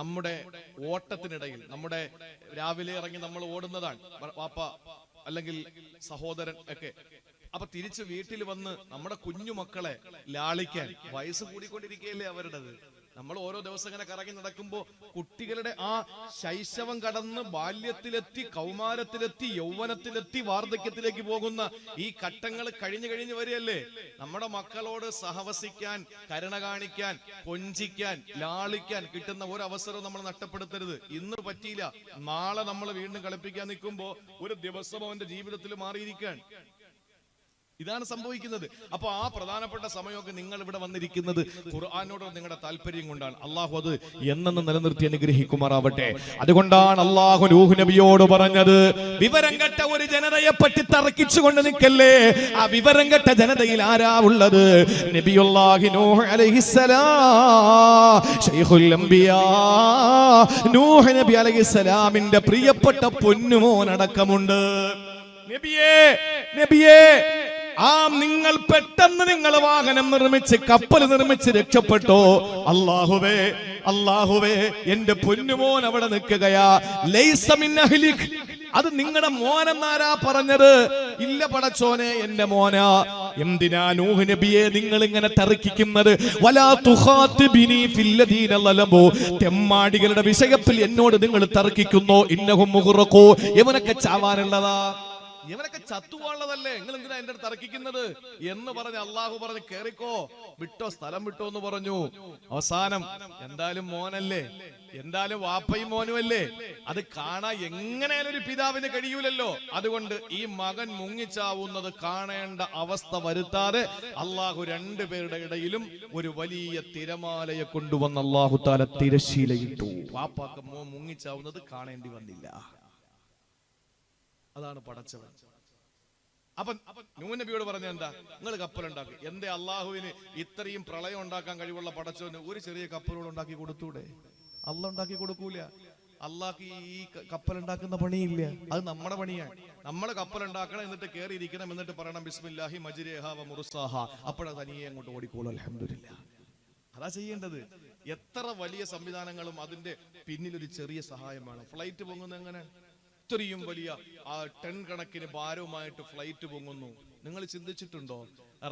നമ്മുടെ ഓട്ടത്തിനിടയിൽ, നമ്മുടെ രാവിലെ ഇറങ്ങി നമ്മൾ ഓടുന്നതാണ് വാപ്പ അല്ലെങ്കിൽ സഹോദരൻ ഒക്കെ. അപ്പൊ തിരിച്ച് വീട്ടിൽ വന്ന് നമ്മുടെ കുഞ്ഞു മക്കളെ ലാളിക്കാൻ, വയസ്സ് കൂടിക്കൊണ്ടിരിക്കുകയല്ലേ അവരുടേത്. നമ്മൾ ഓരോ ദിവസം ഇങ്ങനെ കറങ്ങി നടക്കുമ്പോൾ കുട്ടികളുടെ ആ ശൈശവം കടന്ന് ബാല്യത്തിലെത്തി, കൗമാരത്തിലെത്തി, യൗവനത്തിലെത്തി, വാർദ്ധക്യത്തിലേക്ക് പോകുന്ന ഈ ഘട്ടങ്ങൾ കഴിഞ്ഞു വരികയല്ലേ. നമ്മുടെ മക്കളോട് സഹവസിക്കാൻ, കരുണ കാണിക്കാൻ, കൊഞ്ചിക്കാൻ, ലാളിക്കാൻ കിട്ടുന്ന ഒരു അവസരവും നമ്മൾ നഷ്ടപ്പെടുത്തരുത്. ഇന്ന് പറ്റിയില്ല, നാളെ നമ്മൾ വീണ്ടും കളിപ്പിക്കാൻ നിൽക്കുമ്പോ ഒരു ദിവസം അവന്റെ ജീവിതത്തിൽ മാറിയിരിക്കാൻ. ഇതാണ് സംഭവിക്കുന്നത്. അപ്പൊ ആ പ്രധാനപ്പെട്ട സമയമൊക്കെ നിങ്ങൾ ഇവിടെ വന്നിരിക്കുന്നത് ഖുർആനോട് നിങ്ങളുടെ താല്പര്യം കൊണ്ടാണ്. അള്ളാഹു അത് എന്നെന്ന് നിലനിർത്തി അനുഗ്രഹിക്കുമാറാവട്ടെ. അതുകൊണ്ടാണ് അള്ളാഹു നൂഹ് നബിയോട് പറഞ്ഞത്, വിവരം കെട്ട ഒരു ജനതയെ പറ്റി തർക്കിച്ചുകൊണ്ട് നിൽക്കല്ലേ. ആ വിവരം കെട്ട ജനതയിൽ ആരാ ഉള്ളത്? നബിയുല്ലാഹി നൂഹ് അലൈഹിസ്സലാം, ശൈഖുൽ അംബിയാ നൂഹ് നബി അലൈഹിസ്സലാമിന്റെ പ്രിയപ്പെട്ട പൊന്നുമോൻ അടക്കമുണ്ട്. നബിയേ, നിങ്ങൾ പെട്ടെന്ന് നിങ്ങൾ വാഹനം നിർമ്മിച്ച്, കപ്പൽ നിർമ്മിച്ച് രക്ഷപ്പെട്ടോ. അല്ലാഹുവേ എന്റെ പൊന്നുമോൻ അവിടെ നിൽക്കുകയാ. ലൈസ മിൻ അഹ്ലിക്, അത് നിങ്ങളുടെ മോനെന്നാരാ പറഞ്ഞത്? ഇല്ല പടച്ചോനെ, എന്റെ മോനാ. എന്തിനാ നൂഹ് നബിയെ നിങ്ങൾ ഇങ്ങനെ തർക്കിക്കുന്നത്? വലാ തുഖാതിബിനി ഫില്ലദീന ലലബു, തെമ്മാടികളുടെ വിഷയത്തിൽ എന്നോട് നിങ്ങൾ തർക്കിക്കുന്നു. ഇന്നഹും മുഗ്റഖൂ, ഇവനൊക്കെ ചാവാനുള്ളതാ, ഇവനൊക്കെ ചത്തുവാനുള്ളതല്ലേ, നിങ്ങൾ എന്തിനാ എന്റെ അടുത്ത് തർക്കിക്കുന്നത് എന്ന് പറഞ്ഞ് അള്ളാഹു പറഞ്ഞ് കേറിക്കോ, വിട്ടോ, സ്ഥലം വിട്ടോ എന്ന് പറഞ്ഞു. അവസാനം എന്തായാലും മോനല്ലേ, എന്തായാലും വാപ്പയും മോനും അല്ലേ, അത് കാണാൻ എങ്ങനെയാലും ഒരു പിതാവിന് കഴിയൂലല്ലോ. അതുകൊണ്ട് ഈ മകൻ മുങ്ങിച്ചാവുന്നത് കാണേണ്ട അവസ്ഥ വരുത്താതെ അള്ളാഹു രണ്ടുപേരുടെ ഇടയിലും ഒരു വലിയ തിരമാലയെ കൊണ്ടുവന്ന് അള്ളാഹു താല തിരശീലയിട്ടു. വാപ്പാക്ക് മോൻ മുങ്ങിച്ചാവുന്നത് കാണേണ്ടി വന്നില്ല. അതാണ് പടച്ചവൻ. അപ്പൊ നൂഹ് നബിയോട് പറഞ്ഞ എന്താ? നിങ്ങൾ കപ്പലുണ്ടാക്കി. എന്തേ അള്ളാഹുവിന് ഇത്രയും പ്രളയം ഉണ്ടാക്കാൻ കഴിവുള്ള പടച്ചവന് ഒരു ചെറിയ കപ്പലോട് ഉണ്ടാക്കി കൊടുത്തൂടെ? അള്ളാഹ് ഉണ്ടാക്കി കൊടുക്കൂല. അള്ളാഹ്ക്ക് ഈ കപ്പലുണ്ടാക്കുന്ന പണിയില്ല, അത് നമ്മുടെ പണിയാണ്. നമ്മള് കപ്പലുണ്ടാക്കണം, എന്നിട്ട് കയറി ഇരിക്കണം, എന്നിട്ട് പറയണം ബിസ്മില്ലാഹി മജ്രിഹാ വ മുർസാഹാ. അപ്പോഴാ തനിയെ അങ്ങോട്ട് ഓടിക്കോളൂ. അൽഹംദുലില്ലാ, അതാ ചെയ്യേണ്ടത്. എത്ര വലിയ സംവിധാനങ്ങളും അതിന്റെ പിന്നിൽ ഒരു ചെറിയ സഹായം വേണം. ഫ്ലൈറ്റ് പൊങ്ങുന്നത് എങ്ങനെ? ഇത്രയും വലിയ ടൺ കണക്കിന് ഭാരവുമായിട്ട് ഫ്ലൈറ്റ് പൊങ്ങുന്നു. നിങ്ങൾ ചിന്തിച്ചിട്ടുണ്ടോ?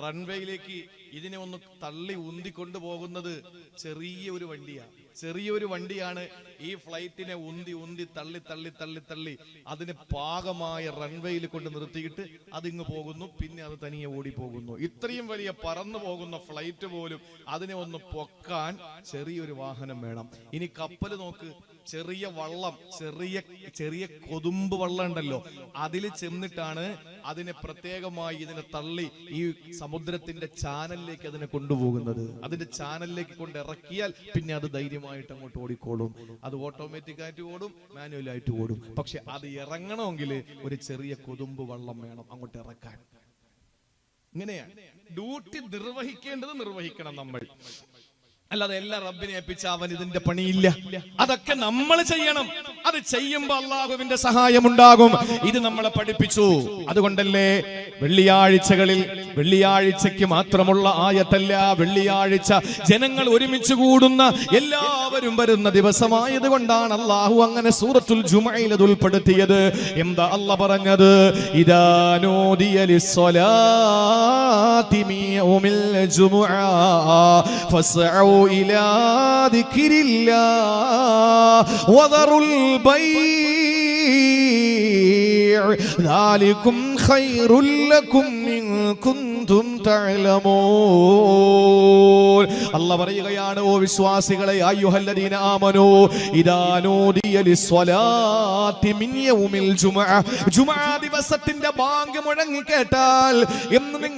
റൺവേയിലേക്ക് ഇതിനെ ഒന്ന് തള്ളി ഉന്തിക്കൊണ്ടു പോകുന്നത് ചെറിയൊരു വണ്ടിയാണ് ഈ ഫ്ലൈറ്റിനെ ഉന്തി തള്ളി അതിന് പാകമായ റൺവേയിൽ കൊണ്ട് നിർത്തിയിട്ട് അതിങ്ങ് പോകുന്നു, പിന്നെ അത് തനിയെ ഓടി പോകുന്നു. ഇത്രയും വലിയ പറന്നു പോകുന്ന ഫ്ലൈറ്റ് പോലും അതിനെ ഒന്ന് പൊക്കാൻ ചെറിയൊരു വാഹനം വേണം. ഇനി കപ്പൽ നോക്ക്, ചെറിയ വള്ളം, ചെറിയ കൊതുമ്പ് വള്ളം ഉണ്ടല്ലോ, അതിൽ ചെന്നിട്ടാണ് അതിനെ പ്രത്യേകമായി ഇതിനെ തള്ളി ഈ സമുദ്രത്തിന്റെ ചാനലിലേക്ക് അതിനെ കൊണ്ടുപോകുന്നത്. അതിന്റെ ചാനലിലേക്ക് കൊണ്ട് ഇറക്കിയാൽ പിന്നെ അത് ധൈര്യമായിട്ട് അങ്ങോട്ട് ഓടിക്കോളും. അത് ഓട്ടോമാറ്റിക് ആയിട്ട് ഓടും, മാനുവലായിട്ട് ഓടും. പക്ഷെ അത് ഇറങ്ങണമെങ്കിൽ ഒരു ചെറിയ കൊതുമ്പ് വള്ളം വേണം അങ്ങോട്ട് ഇറക്കാൻ. ഇങ്ങനെയാണ് ഡ്യൂട്ടി നിർവഹിക്കണം നമ്മൾ. അല്ലാതെ എല്ലാം റബ്ബിനെ ഏൽപ്പിച്ച അവൻ ഇതിന്റെ പണിയില്ല. അതൊക്കെ നമ്മൾ ചെയ്യണം. അത് ചെയ്യുമ്പോ അള്ളാഹുവിന്റെ സഹായം ഉണ്ടാകും. ഇത് നമ്മളെ പഠിപ്പിച്ചു. അതുകൊണ്ടല്ലേ വെള്ളിയാഴ്ചയ്ക്ക് മാത്രമുള്ള ആയത്തല്ല, വെള്ളിയാഴ്ച ജനങ്ങൾ ഒരുമിച്ച് കൂടുന്ന, എല്ലാവരും വരുന്ന ദിവസമായത് കൊണ്ടാണ് അള്ളാഹു അങ്ങനെ സൂറത്തുൽ ജുമുഅയിൽ അത് ഉൾപ്പെടുത്തിയത്. എന്താ അള്ളാഹ് പറഞ്ഞത്? ഇദാ നൂദിയ ലിസ്സലാത്തി മിൻ യൗമിൽ ജുമുഅ ഫസ്ഉ إلى ذكر الله وذروا البيع ذلكم خير لكم إن كنتم تعلمون. അല്ലാഹ് പറയുകയാണ്, ഓ വിശ്വാസികളെ, അയ്യുഹല്ലദീന ആമനൂ ഇദാ നൂദിയ ലിസ്സലാത്തി മിൻ യൗമിൽ ജുമുഅ, ജുമുഅ ദിവസത്തിന്റെ ബാങ്ക് മുഴങ്ങി കേട്ടാൽ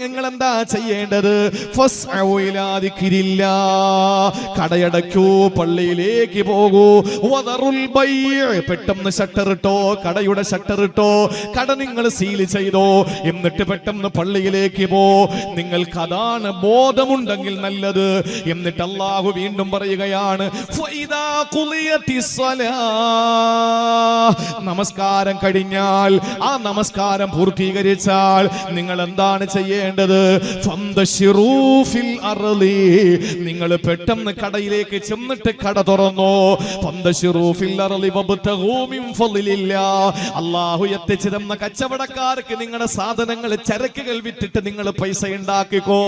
നിങ്ങൾ എന്താ ചെയ്യേണ്ടത്? ഫസ്ഉ ഇലാ ദിക്രില്ലാഹ്, കടയടക്കൂ, പള്ളിയിലേക്ക് പോകൂ. വദറുൽ ബൈഅ, പെട്ടെന്ന് ഷട്ടർ ഇട്ടോ, കടയുടെ ഷട്ടർ ഇട്ടോ, കട നിങ്ങൾ സീൽ ചെയ്തോ, എന്നിട്ട് പെട്ടെന്ന് പള്ളിയിലേക്ക് പോ. നിങ്ങൾക്ക് അതാണ് ബോധമുണ്ടെങ്കിൽ നല്ലത്. എന്നിട്ട് അല്ലാഹു വീണ്ടും പറയുകയാണ്, ഫഇദാ ഖുളിയത്തിസ് സ്വലാഹ്, നമസ്കാരം കഴിഞ്ഞാൽ, ആ നമസ്കാരം പൂർത്തീകരിച്ചാൽ നിങ്ങൾ എന്താണ് ചെയ്യേണ്ടത്? ഫന്തശിറൂ ഫിൽ അർളി, നിങ്ങൾ പെട്ടെന്ന് കടയിലേക്ക് ചെന്നിട്ട് കട തുറന്നോ. ഫന്തശിറൂ ഫിൽ അർളി വബ്തഗൂ മിൻ ഫളിലില്ലാഹ്, അല്ലാഹു എത്തിച്ചു തന്ന കച്ചവടക്കാർക്ക് നിങ്ങളുടെ സാധനങ്ങൾ, ചരക്കുകൾ വിറ്റിട്ട് നിങ്ങൾ പൈസ ഉണ്ടാക്കിക്കോ.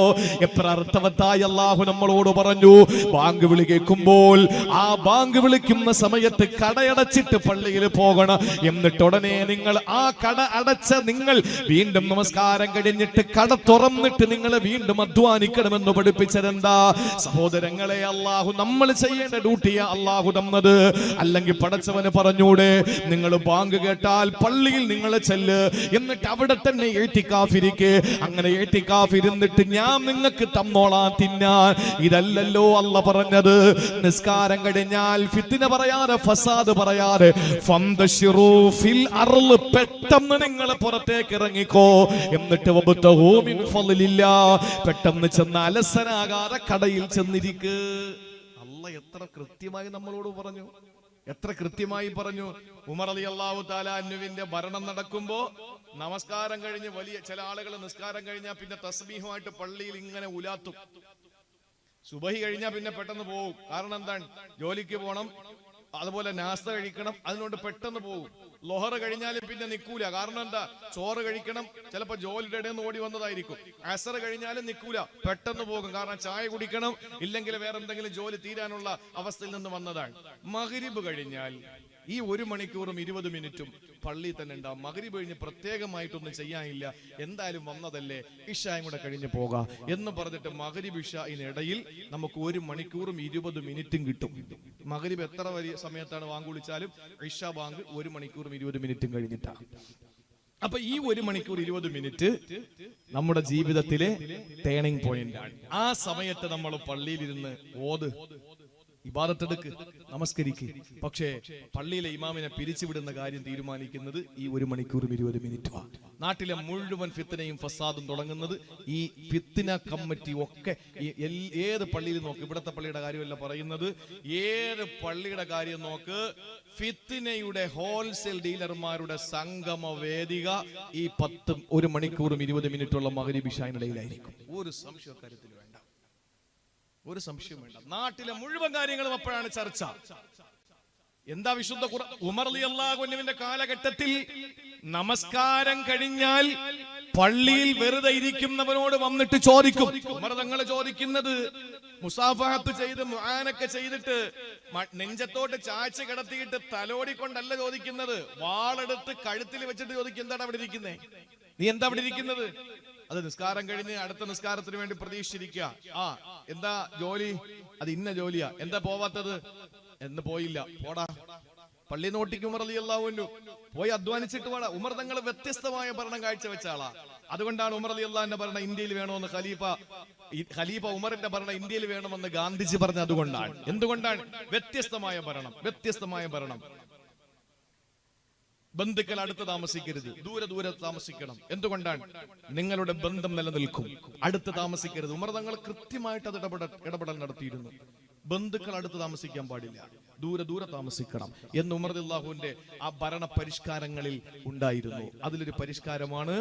എത്ര അർത്ഥവത്തായി അള്ളാഹു നമ്മളോട് പറഞ്ഞു. ബാങ്ക് വിളി കേൾക്കുമ്പോൾ ആ ബാങ്ക് വിളിക്കുന്ന സമയത്ത് കടയടച്ചിട്ട് പള്ളിയിൽ പോകണം. എന്നിട്ട് ഉടനെ നിങ്ങൾ ആ കട അടച്ച നിങ്ങൾ വീണ്ടും നമസ്കാരം കഴിഞ്ഞിട്ട് കട തുറന്നിട്ട് നിങ്ങൾ വീണ്ടും അധ്വാനിക്കണമെന്ന് പഠിപ്പിച്ചതെന്താ? സഹോദരങ്ങളെ, അള്ളാഹു നമ്മൾ ചെയ്യേണ്ട ഡ്യൂട്ടിയാ അള്ളാഹു തന്നത്. അല്ലെങ്കിൽ പടച്ചവന് പറഞ്ഞൂടെ, നിങ്ങൾ ബാങ്ക് കേട്ടാൽ പള്ളിയിൽ നിങ്ങൾ ചെല്ല്, എന്നിട്ട് അവിടെ തന്നെ ഏറ്റിക്കാഫിരിക്കെ. അങ്ങനെ ഏറ്റിക്കാഫിരുന്നിട്ട് ഞാൻ നിങ്ങൾക്ക് തന്നോളാം തിന്നാൻ. ഇതല്ലല്ലോ അല്ല പറഞ്ഞത്. നിസ്കാരം കഴിഞ്ഞാൽ ഫിത്ന പറയാതെ, ഫസാദ് പറയാതെ, ഫന്തശിറൂ ഫിൽ അർള്, പെട്ടെന്ന് നിങ്ങൾ പുറത്തേക്ക് ഇറങ്ങിക്കോ. എന്നിട്ട് വബ്തഗൂ മിൻ ഫളില്ലാ, പെട്ടെന്ന് ചെന്ന് അലസനാകാതെ കടയിൽ ചെന്നിരിക്ക്. അല്ല എത്ര കൃത്യമായി നമ്മളോട് പറഞ്ഞു, എത്ര കൃത്യമായി പറഞ്ഞു. ഉമർ റളിയല്ലാഹു തആല അൻഹുവിന്റെ ഭരണം നടക്കുമ്പോ നമസ്കാരം കഴിഞ്ഞ് വലിയ ചില ആളുകൾ നിസ്കാരം കഴിഞ്ഞാൽ പിന്നെ തസ്ബീഹുമായിട്ട് പള്ളിയിൽ ഇങ്ങനെ ഉലാത്തും. സുബഹി കഴിഞ്ഞാൽ പിന്നെ പെട്ടെന്ന് പോകും. കാരണം എന്താണ്? ജോലിക്ക് പോകണം, അതുപോലെ നാസ്ത കഴിക്കണം, അതിനോട് പെട്ടെന്ന് പോകും. ലൊഹർ കഴിഞ്ഞാലും പിന്നെ നിൽക്കൂല. കാരണം എന്താ? ചോറ് കഴിക്കണം, ചിലപ്പോ ജോലിയുടെ ഇടയിൽ നിന്ന് ഓടി വന്നതായിരിക്കും. അസർ കഴിഞ്ഞാലും നിൽക്കൂല, പെട്ടെന്ന് പോകും. കാരണം ചായ കുടിക്കണം, ഇല്ലെങ്കിൽ വേറെ എന്തെങ്കിലും ജോലി തീരാനുള്ള അവസ്ഥയിൽ നിന്ന് വന്നതാണ്. മഗ്രിബ് കഴിഞ്ഞാൽ ഈ 1 മണിക്കൂറും 20 മിനിറ്റും പള്ളിയിൽ തന്നെ ഉണ്ടാവും. മഗ്രിബ് കഴിഞ്ഞ് പ്രത്യേകമായിട്ടൊന്നും ചെയ്യാനില്ല, എന്തായാലും വന്നതല്ലേ, ഇശായും കൂടെ കഴിഞ്ഞ് പോകാം എന്ന് പറഞ്ഞിട്ട് മഗ്രിബ് ഇശായിനിടയിൽ നമുക്ക് 1 മണിക്കൂറും 20 മിനിറ്റും കിട്ടും. മഗ്രിബ് എത്ര വലിയ സമയത്താണ് ബാങ്ക് വിളിച്ചാലും ഇശ ബാങ്ക് 1 മണിക്കൂറും 20 മിനിറ്റും കഴിഞ്ഞിട്ടാണ്. അപ്പൊ ഈ 1 മണിക്കൂർ 20 മിനിറ്റ് നമ്മുടെ ജീവിതത്തിലെ ടേണിംഗ് പോയിന്റ് ആണ്. ആ സമയത്ത് നമ്മൾ പള്ളിയിലിരുന്ന് ഇബാദത്തെടുക്ക്, നമസ്കരിക്ക്. പക്ഷേ പള്ളിയിലെ ഇമാമിനെ പിരിച്ചുവിടുന്ന കാര്യം തീരുമാനിക്കുന്നത് ഈ 1 മണിക്കൂറും 20 മിനിറ്റുമാണ്. നാട്ടിലെ മുഴുവൻ ഫിത്നയും ഫസാദും തുടങ്ങുന്നത് ഈ ഫിത്ന കമ്മിറ്റി ഒക്കെ. ഏത് പള്ളിയിൽ നോക്ക്, ഇവിടത്തെ പള്ളിയുടെ കാര്യമല്ല പറയുന്നത്, ഏത് പള്ളിയുടെ കാര്യം നോക്ക്, ഫിത്നയുടെ ഹോൾസെയിൽ ഡീലർമാരുടെ സംഗമ വേദിക ഈ 1 മണിക്കൂറും 20 മിനിറ്റുള്ള മഗ്രിബ് ഇശായിനിടയിലായിരിക്കും. ഒരു സംശയ കാര്യത്തിൽ വേണ്ട, ഒരു സംശയം വേണ്ട. നാട്ടിലെ മുഴുവൻ കാര്യങ്ങളും അപ്പോഴാണ് ചർച്ച. എന്താ വിശുദ്ധ ഖുർആൻ? ഉമർ റളിയല്ലാഹു അൻഹുവിന്റെ കാലഘട്ടത്തിൽ നമസ്കാരം കഴിഞ്ഞാൽ പള്ളിയിൽ വെറുതെ ഇരിക്കുന്നവനോട് വന്നിട്ട് ചോദിക്കും. ഉമർ തങ്ങൾ ചോദിക്കുന്നത് മുസാഫഹത്ത് ചെയ്ത് മുആനൊക്കെ ചെയ്തിട്ട് നെഞ്ചത്തോട്ട് ചായ്ച്ച് കിടത്തിയിട്ട് തലോടിക്കൊണ്ടല്ല ചോദിക്കുന്നത്. വാളെടുത്ത് കഴുത്തിൽ വെച്ചിട്ട് ചോദിക്കും, എന്താണ് അവിടെ ഇരിക്കുന്നേ? നീ എന്താ അവിടെ ഇരിക്കുന്നത്? അത് നിസ്കാരം കഴിഞ്ഞ് അടുത്ത നിസ്കാരത്തിന് വേണ്ടി പ്രതീക്ഷിച്ചിരിക്കുക. എന്താ ജോലി? അത് ഇന്ന ജോലിയാ. എന്താ പോവാത്തത്? എന്ന് പോയില്ല, പോടാ. പള്ളി നോട്ടിക്ക് ഉമർ റളിയല്ലാഹു അൻഹു പോയി അധ്വാനിച്ചിട്ട് പോടാ. ഉമർ തങ്ങൾ വ്യത്യസ്തമായ ഭരണം കാഴ്ചവെച്ച ആളാ. അതുകൊണ്ടാണ് ഉമർ റളിയല്ലാഹുവിന്റെ ഭരണം ഇന്ത്യയിൽ വേണമെന്ന് ഖലീഫ ഉമറിന്റെ ഭരണം ഇന്ത്യയിൽ വേണമെന്ന് ഗാന്ധിജി പറഞ്ഞ അതുകൊണ്ടാണ്. എന്തുകൊണ്ടാണ്? വ്യത്യസ്തമായ ഭരണം. ബന്ധുക്കൾ അടുത്ത് താമസിക്കരുത്, ദൂരെ താമസിക്കണം. എന്തുകൊണ്ടാണ്? നിങ്ങളുടെ ബന്ധം നിലനിൽക്കും. അടുത്ത് താമസിക്കരുത്. ഉമർ തങ്ങൾ കൃത്യമായിട്ട് അത് ഇടപെടൽ നടത്തിയിരുന്നു. ബന്ധുക്കൾ അടുത്ത് താമസിക്കാൻ പാടില്ല, ദൂരെ താമസിക്കണം എന്ന് ഉമർ റളിയല്ലാഹുവിന്റെ ആ ഭരണ പരിഷ്കാരങ്ങളിൽ ഉണ്ടായിരുന്നു. അതിലൊരു പരിഷ്കാരമാണ്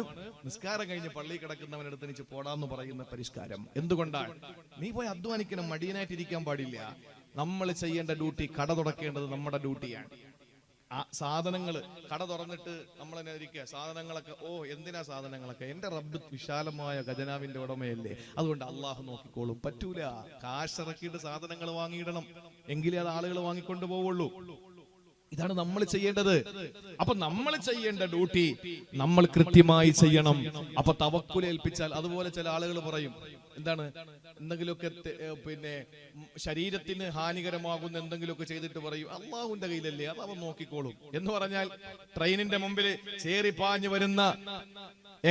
നിസ്കാരം കഴിഞ്ഞ് പള്ളിയിൽ കിടക്കുന്നവനടുത്ത് എനിക്ക് പോടാന്ന് പറയുന്ന പരിഷ്കാരം. എന്തുകൊണ്ടാണ്? നീ പോയി അധ്വാനിക്കണം, മടിയനായിട്ടിരിക്കാൻ പാടില്ല. നമ്മൾ ചെയ്യേണ്ട ഡ്യൂട്ടി, കട തുറക്കേണ്ടത് നമ്മുടെ ഡ്യൂട്ടിയാണ്. സാധനങ്ങൾ കട തുറന്നിട്ട് നമ്മൾ തന്നെ ഇരിക്കുക. സാധനങ്ങളൊക്കെ എന്തിനാ സാധനങ്ങളൊക്കെ? എന്റെ റബ്ബ് വിശാലമായ ഖജനാവിന്റെ ഉടമയല്ലേ, അതുകൊണ്ട് അള്ളാഹു നോക്കിക്കോളും. പറ്റൂല, കാശിറക്കിയിട്ട് സാധനങ്ങൾ വാങ്ങിയിടണം, എങ്കിലേ അത് ആളുകൾ വാങ്ങിക്കൊണ്ട് പോവുള്ളൂ. ഇതാണ് നമ്മൾ ചെയ്യേണ്ടത്. അപ്പൊ നമ്മൾ ചെയ്യേണ്ട ഡ്യൂട്ടി നമ്മൾ കൃത്യമായി ചെയ്യണം. അപ്പൊ തവക്കുൽ ഏൽപ്പിച്ചാൽ, അതുപോലെ ചില ആളുകൾ പറയും, എന്താണ്, എന്തെങ്കിലുമൊക്കെ പിന്നെ ശരീരത്തിന് ഹാനികരമാകുന്ന എന്തെങ്കിലുമൊക്കെ ചെയ്തിട്ട് പറയും, അള്ളാഹുവിന്റെ കയ്യിലല്ലേ, അത് അവൻ നോക്കിക്കോളും എന്ന് പറഞ്ഞാൽ, ട്രെയിനിന്റെ മുമ്പിൽ ചേറിപ്പാഞ്ഞു വരുന്ന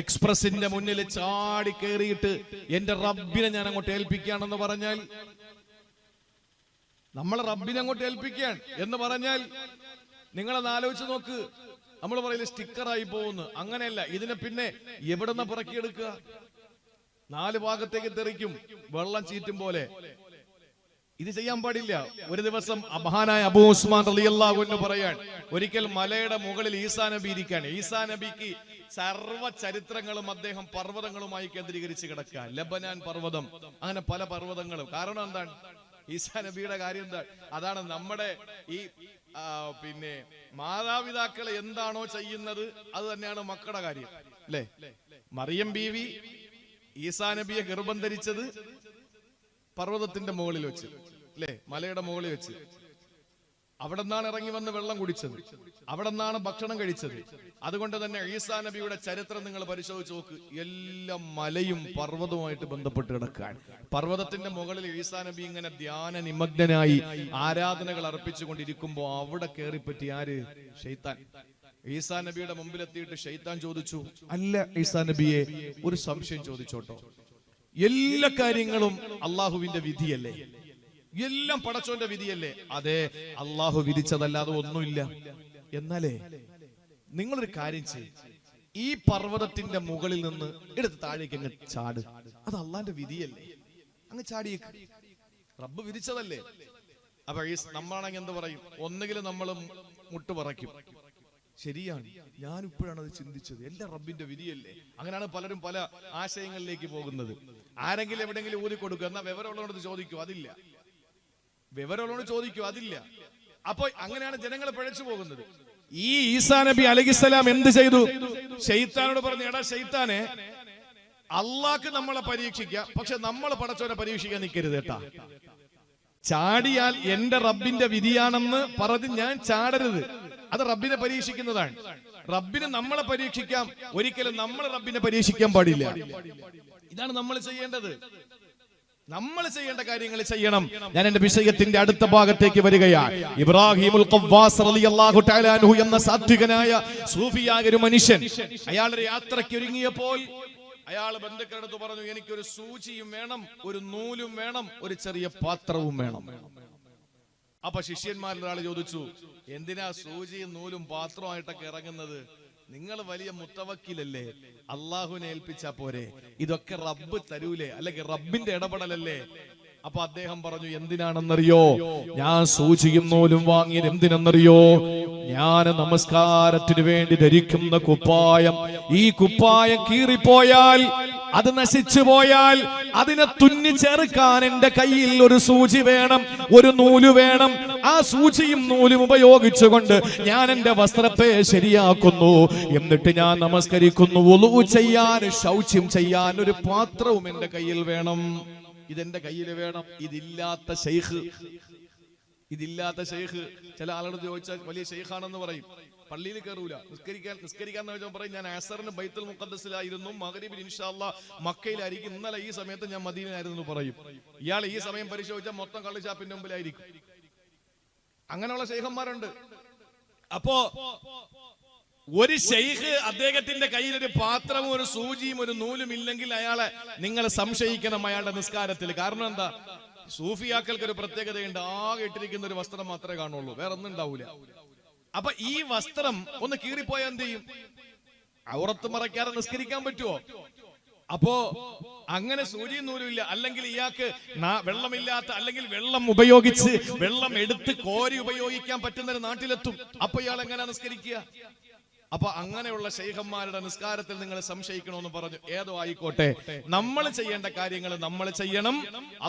എക്സ്പ്രസിന്റെ മുന്നിൽ ചാടി കയറിയിട്ട് എന്റെ റബ്ബിനെ ഞാൻ അങ്ങോട്ട് ഏൽപ്പിക്കുകയാണെന്ന് പറഞ്ഞാൽ, നമ്മളെ റബ്ബിനെ അങ്ങോട്ട് ഏൽപ്പിക്കുകയാണ് എന്ന് പറഞ്ഞാൽ, നിങ്ങളത് ആലോചിച്ച് നോക്ക്. നമ്മൾ പറയില്ല സ്റ്റിക്കറായി പോകുന്നു. അങ്ങനെയല്ല, ഇതിനെ പിന്നെ എവിടെന്ന് പുറക്കിയെടുക്കുക? 4 ഭാഗത്തേക്ക് തെറിക്കും, വെള്ളം ചീറ്റും പോലെ. ഇത് ചെയ്യാൻ പാടില്ല. ഒരു ദിവസം മഹാനായ അബൂ ഉസ്മാൻ റളിയല്ലാഹു അൻഹു പറയാൻ, ഒരിക്കൽ മലയുടെ മുകളിൽ ഈസാ നബി ഇരിക്കുകയാണ്. ഈസാ നബിക്ക് സർവ്വ ചരിത്രങ്ങളും അദ്ദേഹം പർവ്വതങ്ങളുമായി കേന്ദ്രീകരിച്ച് കിടക്കുക. ലബനാൻ പർവ്വതം, അങ്ങനെ പല പർവ്വതങ്ങളും. കാരണം എന്താണ്? ഈസാ നബിയുടെ കാര്യം എന്താണ്? അതാണ് നമ്മുടെ ഈ പിന്നെ മാതാപിതാക്കൾ എന്താണോ ചെയ്യുന്നത് അത് തന്നെയാണ് മക്കളുടെ കാര്യം, അല്ലേ? മറിയം ബീവി ഈസാ നബിയെ ഗർഭം ധരിച്ചത് പർവ്വതത്തിന്റെ മുകളിൽ വെച്ച്, അല്ലേ, മലയുടെ മുകളിൽ വെച്ച്. അവിടെ നിന്നാണ് ഇറങ്ങി വന്ന് വെള്ളം കുടിച്ചത്, അവിടെ നിന്നാണ് ഭക്ഷണം കഴിച്ചത്. അതുകൊണ്ട് തന്നെ ഈസാ നബിയുടെ ചരിത്രം നിങ്ങൾ പരിശോധിച്ച് നോക്ക്, എല്ലാം മലയും പർവ്വതവുമായിട്ട് ബന്ധപ്പെട്ട് കിടക്കുകയാണ്. പർവ്വതത്തിന്റെ മുകളിൽ ഈസാ നബി ഇങ്ങനെ ധ്യാന നിമഗ്നനായി ആരാധനകൾ അർപ്പിച്ചുകൊണ്ടിരിക്കുമ്പോ അവിടെ കയറിപ്പറ്റി ആര്? ശൈത്താൻ. ഈസാ നബിയുടെ മുമ്പിലെത്തിയിട്ട് ശൈത്താൻ ചോദിച്ചു, അല്ല ഈസാ നബിയെ, ഒരു സംശയം ചോദിച്ചോട്ടോ, എല്ലാ കാര്യങ്ങളും അള്ളാഹുവിന്റെ വിധിയല്ലേ? എല്ലാം പടച്ചോന്റെ വിധിയല്ലേ? അതെ, അള്ളാഹു വിധിച്ചതല്ലാതെ ഒന്നുമില്ല. എന്നാലേ നിങ്ങളൊരു കാര്യം ചെയ്യും, ഈ പർവ്വതത്തിന്റെ മുകളിൽ നിന്ന് എടുത്ത് താഴേക്ക് അങ്ങ് ചാട്. അത് അള്ളാന്റെ വിധിയല്ലേ? അങ്ങ് ചാടിയേക്ക്, റബ്ബ് വിധിച്ചതല്ലേ. അപ്പൊ നമ്മളാണെങ്കിൽ എന്ത് പറയും? ഒന്നുകിൽ നമ്മൾ മുട്ടുപറയ്ക്കും, ശരിയാണ്, ഞാൻ ഇപ്പോഴാണ് അത് ചിന്തിച്ചത്, എല്ലാം റബ്ബിന്റെ വിധിയല്ലേ. അങ്ങനെയാണ് പലരും പല ആശയങ്ങളിലേക്ക് പോകുന്നത്. ആരെങ്കിലും എവിടെയെങ്കിലും ഊതി കൊടുക്കുക, എന്നാ വിവരമുള്ളവരോട് ചോദിക്കും, അതില്ല. വിവരമുള്ളവരോട് ചോദിക്കും, അതില്ല. അപ്പൊ അങ്ങനെയാണ് ജനങ്ങൾ പിഴച്ചു പോകുന്നത്. ഈ ഈസാ നബി അലൈഹിസ്സലാം എന്ത് ചെയ്തു? ശൈത്താനോട് പറഞ്ഞു, എടാ ശൈത്താനെ, അള്ളാഹ്ക്ക് നമ്മളെ പരീക്ഷിക്കാം, പക്ഷെ നമ്മൾ പടച്ചവനെ പരീക്ഷിക്കാൻ നിൽക്കരുത് കേട്ടാ. ചാടിയാൽ എന്റെ റബ്ബിന്റെ വിധിയാണെന്ന് പറഞ്ഞ് ഞാൻ ചാടരുത്. അത് റബ്ബിനെ പരീക്ഷിക്കുന്നതാണ്. റബ്ബിന് നമ്മളെ പരീക്ഷിക്കാം, ഒരിക്കലും നമ്മൾ റബ്ബിനെ പരീക്ഷിക്കാൻ പാടില്ല. ഇതാണ് നമ്മൾ ചെയ്യേണ്ടത്. നമ്മൾ ചെയ്യേണ്ട കാര്യങ്ങൾ ചെയ്യണം. ഞാൻ എന്റെ വിഷയത്തിന്റെ അടുത്ത ഭാഗത്തേക്ക് വരികയാണ്. ഇബ്രാഹിമുൽ ഖവ്വാസ് റളിയല്ലാഹു തആല അൻഹു എന്ന സാത്വികനായ സൂഫിയായ ഒരു മനുഷ്യൻ, അയാളുടെ യാത്രയ്ക്ക് ഒരുങ്ങിയപ്പോൾ അയാൾ ബന്ധുക്കളടുത്ത് പറഞ്ഞു, എനിക്കൊരു സൂചിയും വേണം, ഒരു നൂലും വേണം, ഒരു ചെറിയ പാത്രവും വേണം. അപ്പൊ ശിഷ്യന്മാരിൽ ഒരാൾ ചോദിച്ചു, എന്തിനാ സൂചിയും നൂലും പാത്രമായിട്ടൊക്കെ ഇറങ്ങുന്നത്? നിങ്ങൾ വലിയ മുത്തവക്കിലല്ലേ, അള്ളാഹുവിനെ ഏൽപ്പിച്ചാ പോരെ, ഇതൊക്കെ റബ്ബ് തരൂലേ, അല്ലെങ്കിൽ റബ്ബിന്റെ ഇടപെടലല്ലേ? അപ്പൊ അദ്ദേഹം പറഞ്ഞു, എന്തിനാണെന്നറിയോ, ഞാൻ സൂചിയും നൂലും വാങ്ങിയത് എന്തിനെന്നറിയോ, ഞാൻ നമസ്കാരത്തിന് വേണ്ടി ധരിക്കുന്ന കുപ്പായം, ഈ കുപ്പായം കീറിപ്പോയാൽ, അത് നശിച്ചു പോയാൽ, അതിനെ തുന്നിച്ചേർക്കാൻ എന്റെ കയ്യിൽ ഒരു സൂചി വേണം, ഒരു നൂല് വേണം. ആ സൂചിയും നൂലും ഉപയോഗിച്ചുകൊണ്ട് ഞാൻ എന്റെ വസ്ത്രത്തെ ശരിയാക്കുന്നു, എന്നിട്ട് ഞാൻ നമസ്കരിക്കുന്നു. വുളൂ ചെയ്യാൻ, ശൗച്യം ചെയ്യാൻ ഒരു പാത്രവും എന്റെ കയ്യിൽ വേണം. ഇതെന്റെ കയ്യിൽ വേണം. ഇതില്ലാത്ത ചില ആളുകൾ ചോദിച്ചാൽ വലിയ ഷെയ്ഖാണെന്ന് പറയും, പള്ളിയിൽ കയറൂല, നിസ്കരിക്കാൻ പറയും, ഞാൻ അസറിന് ബൈത്തുൽ മുഖദ്ദസിലായിരുന്നു, മഗ്രിബിൽ ഇൻഷാ അല്ലാഹ് മക്കയിലായിരിക്കും, ഇന്നലെ ഈ സമയത്ത് ഞാൻ മദീനയിലായിരുന്നു പറയും. ഇയാൾ ഈ സമയം പരിശോധിച്ചാൽ മൊത്തം കള്ളിഷാപ്പിന്റെ മുമ്പിലായിരിക്കും. അങ്ങനെയുള്ള ഷെയ്ഖന്മാരുണ്ട്. അപ്പോ ഒരു ഷെയ്ഖ് അദ്ദേഹത്തിന്റെ കയ്യിൽ ഒരു പാത്രവും ഒരു സൂചിയും ഒരു നൂലും ഇല്ലെങ്കിൽ അയാളെ നിങ്ങൾ സംശയിക്കണം അയാളുടെ നിസ്കാരത്തിൽ. കാരണം എന്താ? സൂഫിയാക്കൾക്ക് ഒരു പ്രത്യേകതയുണ്ട്, ആകെ ഇട്ടിരിക്കുന്ന ഒരു വസ്ത്രം മാത്രമേ കാണുള്ളൂ, വേറെ ഒന്നും ഉണ്ടാവൂല. അപ്പൊ ഈ വസ്ത്രം ഒന്ന് കീറിപ്പോയാൽ എന്ത് ചെയ്യും? ഔറത്ത് മറയ്ക്കാതെ നിസ്കരിക്കാൻ പറ്റുമോ? അപ്പോ അങ്ങനെ സൂചിയും നൂലും ഇല്ല, അല്ലെങ്കിൽ ഇയാൾക്ക് വെള്ളമില്ലാത്ത, അല്ലെങ്കിൽ വെള്ളം ഉപയോഗിച്ച് വെള്ളം എടുത്ത് കോരി ഉപയോഗിക്കാൻ പറ്റുന്ന ഒരു നാട്ടിലെത്തും. അപ്പൊ ഇയാൾ എങ്ങനെ നിസ്കരിക്കുക? അപ്പൊ അങ്ങനെയുള്ള ശൈഖന്മാരുടെ നിസ്കാരത്തിൽ നിങ്ങൾ സംശയിക്കണമെന്ന് പറഞ്ഞു. ഏതോ ആയിക്കോട്ടെ, നമ്മൾ ചെയ്യേണ്ട കാര്യങ്ങൾ നമ്മൾ ചെയ്യണം.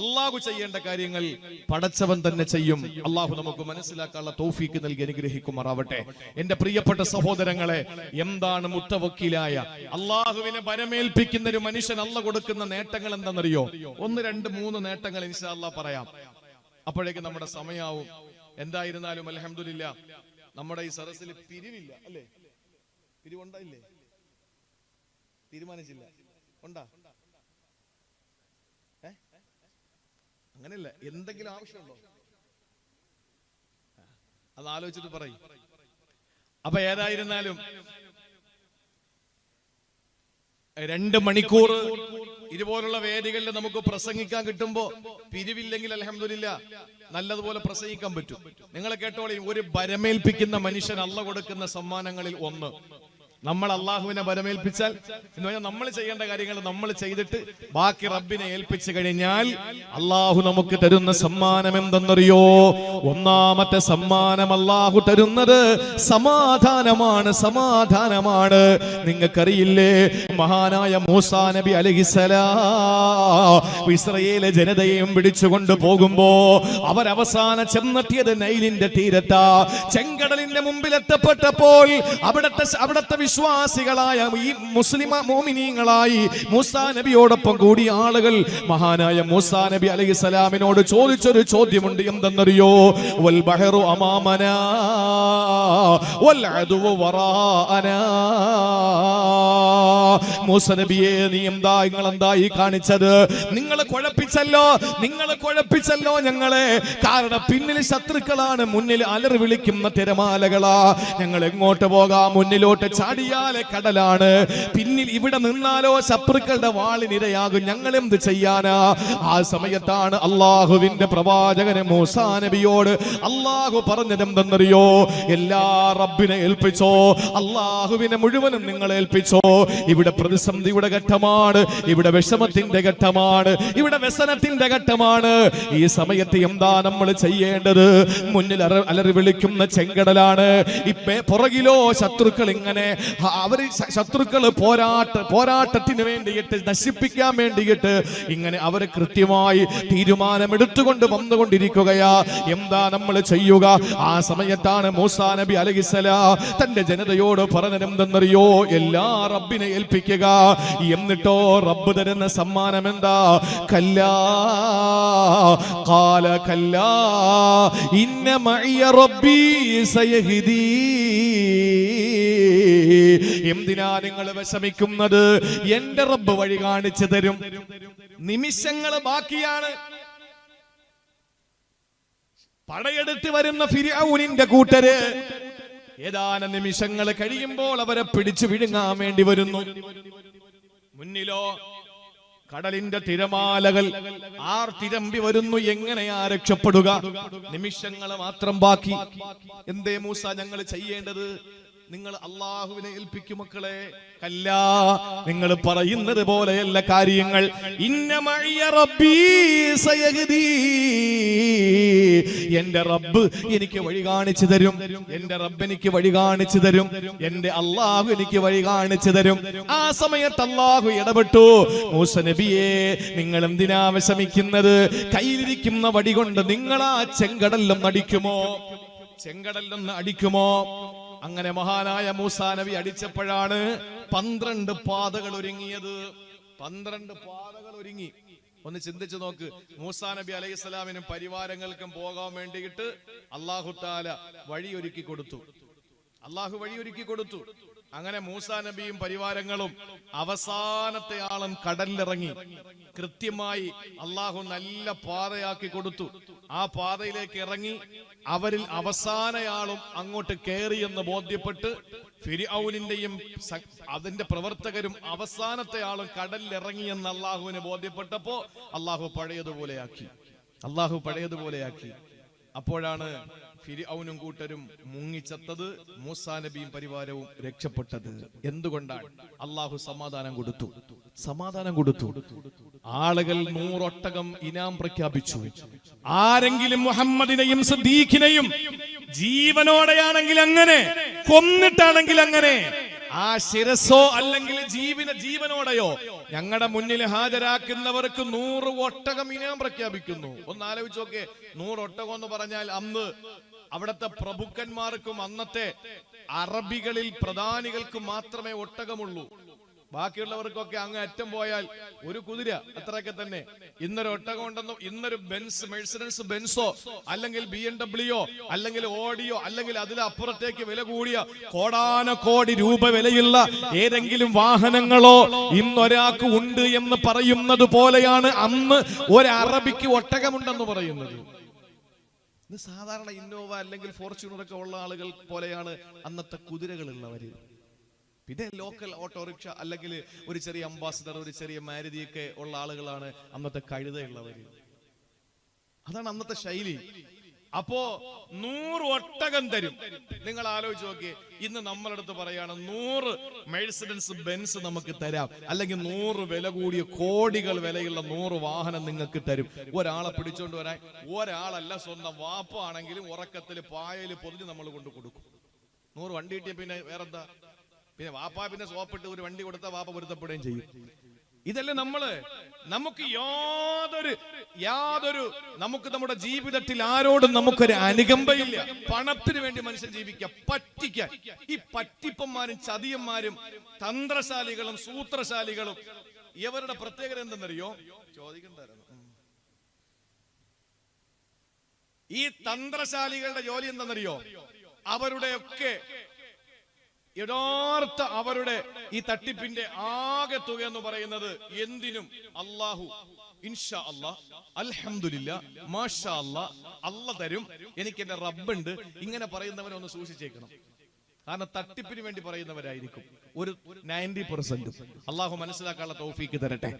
അള്ളാഹു ചെയ്യേണ്ട കാര്യങ്ങൾ പടച്ചവൻ തന്നെ ചെയ്യും. അള്ളാഹു നമുക്ക് മനസ്സിലാക്കാനുള്ള തൗഫീക്ക് നൽകി അനുഗ്രഹിക്കുമാറാവട്ടെ. എന്റെ പ്രിയപ്പെട്ട സഹോദരങ്ങളെ, എന്താണ് മുത്തവക്കിലായ അള്ളാഹുവിനെ ഭരമേൽപ്പിക്കുന്ന ഒരു മനുഷ്യൻ അള്ളാഹ് കൊടുക്കുന്ന നേട്ടങ്ങൾ എന്താണെന്നറിയോ? 1, 2, 3 നേട്ടങ്ങൾ ഇൻഷാ അല്ലാഹ് പറയാം. അപ്പോഴേക്ക് നമ്മുടെ സമയാവും. എന്തായിരുന്നാലും അൽഹംദുലില്ലാ, നമ്മുടെ ഈ സദസ്സിൽ പിരിവില്ല, അല്ലേ? പിരിവുണ്ടായില്ലേ? തീരുമാനിച്ചില്ല, ഉണ്ടാ? അങ്ങനെയല്ല, എന്തെങ്കിലും ആവശ്യമുണ്ടോ? അത് ആലോചിച്ചിട്ട് പറയും. അപ്പൊ ഏതായിരുന്നാലും 2 മണിക്കൂർ ഇതുപോലുള്ള വേദികളിൽ നമുക്ക് പ്രസംഗിക്കാൻ കിട്ടുമ്പോ പിരിവില്ലെങ്കിൽ അൽഹംദുലില്ലാ നല്ലതുപോലെ പ്രസംഗിക്കാൻ പറ്റും. നിങ്ങളെ കേട്ടോളി, ഒരു ഭരമേൽപ്പിക്കുന്ന മനുഷ്യൻ അള്ളാഹ് കൊടുക്കുന്ന സമ്മാനങ്ങളിൽ ഒന്ന്, നമ്മൾ അള്ളാഹുവിനെ ഭരമേൽപ്പിച്ചാൽ എന്ന് പറഞ്ഞാൽ നമ്മൾ ചെയ്യേണ്ട കാര്യങ്ങൾ നമ്മൾ ചെയ്തിട്ട് ബാക്കി റബ്ബിനെ ഏൽപ്പിച്ചു കഴിഞ്ഞാൽ അള്ളാഹു നമുക്ക് തരുന്ന സമ്മാനം എന്തെന്നറിയോ? ഒന്നാമത്തെ സമ്മാനം അള്ളാഹു തരുന്നത് സമാധാനമാണ്. സമാധാനമാണ്. നിങ്ങൾക്കറിയില്ലേ, മഹാനായ മൂസാ നബി അലൈഹിസ്സലാം ഇസ്രായേൽ ജനതയെയും പിടിച്ചുകൊണ്ട് പോകുമ്പോ അവരവസാനം ചെന്നെത്തിയത് നൈലിന്റെ തീരത്താ. ചെങ്കടലിന്റെ മുമ്പിൽ എത്തപ്പെട്ടപ്പോൾ അവിടത്തെ സത്യവിശ്വാസികളായ ഈ മുസ്ലിം മോമിനീങ്ങളായി മൂസാ നബിയോടൊപ്പം കൂടിയ ആളുകൾ മഹാനായ മൂസാ നബി അലൈഹിസ്സലാമിനോട് ചോദിച്ചൊരു ചോദ്യമുണ്ട്. എന്തെന്നറിയോ? വൽ ബഹറു അമാമനാ വൽ അദുവു വറാഅനാ. മൂസ നബിയെ, നീ നിങ്ങൾ ഈ കാണിച്ചത്? നിങ്ങൾ കുഴപ്പിച്ചല്ലോ ഞങ്ങളെ. കാരണം പിന്നിൽ ശത്രുക്കളാണ്, മുന്നിൽ അലറി വിളിക്കുന്ന തിരമാലകളാ. ഞങ്ങൾ എങ്ങോട്ട് പോകാം? മുന്നിലോട്ട് ചാടിയാലെ കടലാണ്, പിന്നിൽ ഇവിടെ നിന്നാലോ ശത്രുക്കളുടെ വാളിനിരയാകും. ഞങ്ങൾ എന്ത് ചെയ്യാനാ? ആ സമയത്താണ് അള്ളാഹുവിന്റെ പ്രവാചകനെ മൂസാ നബിയോട് അള്ളാഹു പറഞ്ഞതെന്തെന്നറിയോ? എല്ലാ റബ്ബിനെ ഏൽപ്പിച്ചോ, അള്ളാഹുവിനെ മുഴുവനും നിങ്ങൾ ഏൽപ്പിച്ചോ. ഇവിടെ പ്രതിസന്ധിയുടെ ഘട്ടമാണ്, ഇവിടെ വിഷമത്തിന്റെ ഘട്ടമാണ്, ഇവിടെ വ്യസനത്തിന്റെ ഘട്ടമാണ്. ഈ സമയത്ത് എന്താ നമ്മൾ ചെയ്യേണ്ടത്? മുന്നിൽ അലറി വിളിക്കുന്ന ചെങ്കടലാണ്, പുറകിലോ ശത്രുക്കൾ. ഇങ്ങനെ ശത്രുക്കൾ പോരാട്ടത്തിന് വേണ്ടിയിട്ട്, നശിപ്പിക്കാൻ വേണ്ടിയിട്ട് ഇങ്ങനെ അവർ കൃത്യമായി തീരുമാനമെടുത്തുകൊണ്ട് വന്നുകൊണ്ടിരിക്കുകയാ. എന്താ നമ്മൾ ചെയ്യുക? ആ സമയത്താണ് മൂസാ നബി അലൈഹിസ്സലാം തന്റെ ജനതയോട് പറഞ്ഞതെന്തെന്നറിയോ? എല്ലാ റബ്ബിനെ ഏൽപ്പിക്കുക. എന്നിട്ടോ റബ്ബ് തരുന്ന സമ്മാനം എന്താ? കല്ലാ ഖാല കല്ലാ ഇന്ന മഇയ റബ്ബി സയഹ്ദീ. എന്തിനാ നിങ്ങൾ വിഷമിക്കുന്നത്? എന്റെ റബ്ബ് വഴി കാണിച്ചു തരും. നിമിഷങ്ങൾ ബാക്കിയാണ്. പടയെടുത്ത് വരുന്ന ഫിർഔനിന്റെ കൂട്ടര് ഏതാനും നിമിഷങ്ങൾ കഴിയുമ്പോൾ അവരെ പിടിച്ചു വിഴുങ്ങാൻ വേണ്ടി വരുന്നു. മുന്നിലോ കടലിന്റെ തിരമാലകൾ ആർത്തിരമ്പി വരുന്നു. എങ്ങനെയാ രക്ഷപ്പെടുക? നിമിഷങ്ങൾ മാത്രം ബാക്കി. എന്തേ മൂസ ഞങ്ങൾ ചെയ്യേണ്ടത്? നിങ്ങൾ അള്ളാഹുവിനെ ഏൽപ്പിക്കും മക്കളെ. കല്ലാ, നിങ്ങൾ പറയുന്നത് പോലെയല്ല കാര്യങ്ങൾ. ഇന്ന മഇയ റബ്ബീ സയഹ്ദീ. എന്റെ റബ്ബ് എനിക്ക് വഴി കാണിച്ചു തരും. എന്റെ റബ്ബ് എനിക്ക് വഴി കാണിച്ചു തരും. എന്റെ അള്ളാഹു എനിക്ക് വഴി കാണിച്ചു തരും. ആ സമയത്ത് അള്ളാഹു ഇടപെട്ടു. മൂസ നബിയെ, നിങ്ങൾ എന്തിനാ വിഷമിക്കുന്നത്? കയ്യിലിരിക്കുന്ന വടി കൊണ്ട് നിങ്ങൾ ആ ചെങ്കടലിലൊന്ന് അടിക്കുമോ? അങ്ങനെ മഹാനായ മൂസാ നബി അടിച്ചപ്പോഴാണ് 12 പാതകൾ ഒരുങ്ങിയത്. 12 പാതകൾ ഒരുങ്ങി. ഒന്ന് ചിന്തിച്ചു നോക്ക്. മൂസാ നബി അലൈഹിസ്സലാമിനും പരിവാരങ്ങൾക്കും പോകാൻ വേണ്ടിയിട്ട് അല്ലാഹു തആല വഴിയൊരുക്കി കൊടുത്തു. അങ്ങനെ മൂസാ നബിയും പരിവാരങ്ങളും അവസാനത്തെ ആളും കടലിലിറങ്ങി. കൃത്യമായി അള്ളാഹു നല്ല പാതയാക്കി കൊടുത്തു. ആ പാതയിലേക്ക് ഇറങ്ങി അവരിൽ അവസാനയാളും അങ്ങോട്ട് കയറിയെന്ന് ബോധ്യപ്പെട്ട് ഫിർഔനിന്റെയും അതിന്റെ പ്രവർത്തകരും അവസാനത്തെ ആളും കടലിലിറങ്ങിയെന്ന് അള്ളാഹുവിന് ബോധ്യപ്പെട്ടപ്പോ അള്ളാഹു പഴയതുപോലെയാക്കി. അപ്പോഴാണ് ഫിർഔനും കൂട്ടരും മുങ്ങിച്ചത്തത്, മൂസാ നബിയും പരിവാരവും രക്ഷപ്പെട്ടത്. എന്തുകൊണ്ടാണ്? അള്ളാഹു സമാധാനം കൊടുത്തു. ആളുകൾ 100 ഒട്ടകം ഇനാം പ്രഖ്യാപിച്ചു. ആരെങ്കിലും മുഹമ്മദിനെയും സിദ്ദീഖിനെയും ജീവനോടെയാണെങ്കിൽ അങ്ങനെ, കൊന്നിട്ടാണെങ്കിൽ അങ്ങനെ, ആ ശിരസോ അല്ലെങ്കിൽ ജീവനോടെയോ ഞങ്ങളുടെ മുന്നിൽ ഹാജരാക്കുന്നവർക്ക് 100 ഒട്ടകം ഇനാം പ്രഖ്യാപിക്കുന്നു. ഒന്ന് ആലോചിച്ച് നോക്കേ. 100 ഒട്ടകം എന്ന് പറഞ്ഞാൽ അന്ന് അവിടുത്തെ പ്രഭുക്കന്മാർക്കും അന്നത്തെ അറബികളിൽ പ്രധാനികൾക്കും മാത്രമേ ഒട്ടകമുള്ളൂ. ബാക്കിയുള്ളവർക്കൊക്കെ അങ്ങ് അറ്റം പോയാൽ ഒരു കുതിര, അത്രയൊക്കെ തന്നെ. ഇന്നൊരു ഒട്ടകം ഉണ്ടെന്നോ, ഇന്നൊരു മെഴ്സിഡൻസ് ബെൻസോ അല്ലെങ്കിൽ BMW അല്ലെങ്കിൽ ഓഡിയോ അല്ലെങ്കിൽ അതിലപ്പുറത്തേക്ക് വില കൂടിയ കോടാനകോടി രൂപ വിലയുള്ള ഏതെങ്കിലും വാഹനങ്ങളോ ഇന്നൊരാൾക്ക് ഉണ്ട് എന്ന് പറയുന്നത് പോലെയാണ് അന്ന് ഒരു അറബിക്ക് ഒട്ടകമുണ്ടെന്ന് പറയുന്നത്. ഇത് സാധാരണ ഇന്നോവ അല്ലെങ്കിൽ ഫോർച്യൂണറൊക്കെ ഉള്ള ആളുകൾ പോലെയാണ് അന്നത്തെ കുതിരകളുള്ളവര്. പിന്നെ ലോക്കൽ ഓട്ടോറിക്ഷ അല്ലെങ്കിൽ ഒരു ചെറിയ അംബാസഡർ, ഒരു ചെറിയ മാരുതിയൊക്കെ ഉള്ള ആളുകളാണ് അന്നത്തെ കഴുതയുള്ളവര്. അതാണ് അന്നത്തെ ശൈലി. അപ്പോ 100 ഒട്ടകം തരും. നിങ്ങൾ ആലോചിച്ച് നോക്കിയേ. ഇന്ന് നമ്മളടുത്ത് പറയാണ് 100 മെഴ്സിഡൻസ് ബെൻസ് നമുക്ക് തരാം, അല്ലെങ്കിൽ 100 വില കൂടിയ കോടികൾ വിലയുള്ള 100 വാഹനം നിങ്ങൾക്ക് തരും. ഒരാളെ പിടിച്ചോണ്ട് വരാൻ ഒരാളല്ല, സ്വന്തം വാപ്പ ആണെങ്കിലും ഉറക്കത്തിൽ പായല് പൊതിഞ്ഞ് നമ്മൾ കൊണ്ട് കൊടുക്കും. 100 വണ്ടി കിട്ടിയ പിന്നെ വേറെന്താ? പിന്നെ വാപ്പ പിന്നെ സോപ്പിട്ട് ഒരു വണ്ടി കൊടുത്താൽ വാപ്പ പൊരുത്തപ്പെടുകയും ചെയ്യും. ഇതല്ലേ നമുക്ക് യാതൊരു നമുക്ക് നമ്മുടെ ജീവിതത്തിൽ ആരോടും നമുക്കൊരു അനുകമ്പയില്ല. പണത്തിന് വേണ്ടി മനുഷ്യൻ ജീവിക്കുക, പറ്റിക്കാൻ. ഈ പറ്റിപ്പന്മാരും ചതിയന്മാരും തന്ത്രശാലികളും സൂത്രശാലികളും ഇവരുടെ പ്രത്യേകത എന്തെന്നറിയോ? ചോദിക്കണ്ടായിരുന്നു. ഈ തന്ത്രശാലികളുടെ ജോലി എന്തെന്നറിയോ? അവരുടെയൊക്കെ യഥാർത്ഥ അവരുടെ ഈ തട്ടിപ്പിന്റെ ആകെ തുക എന്ന് പറയുന്നത് എന്തിനും അല്ലാഹു ഇൻഷാ അല്ലാഹ്, അൽഹംദുലില്ലാ, മാഷാ അല്ലാഹ്, അല്ല തരും, എനിക്ക് എന്റെ റബ്ബുണ്ട്, ഇങ്ങനെ പറയുന്നവരെ ഒന്ന് സൂക്ഷിച്ചേക്കണം. കാരണം തട്ടിപ്പിന് വേണ്ടി പറയുന്നവരായിരിക്കും ഒരു 90%. അല്ലാഹു മനസ്സിലാക്കാനുള്ള തൗഫീക്ക് തരട്ടെ.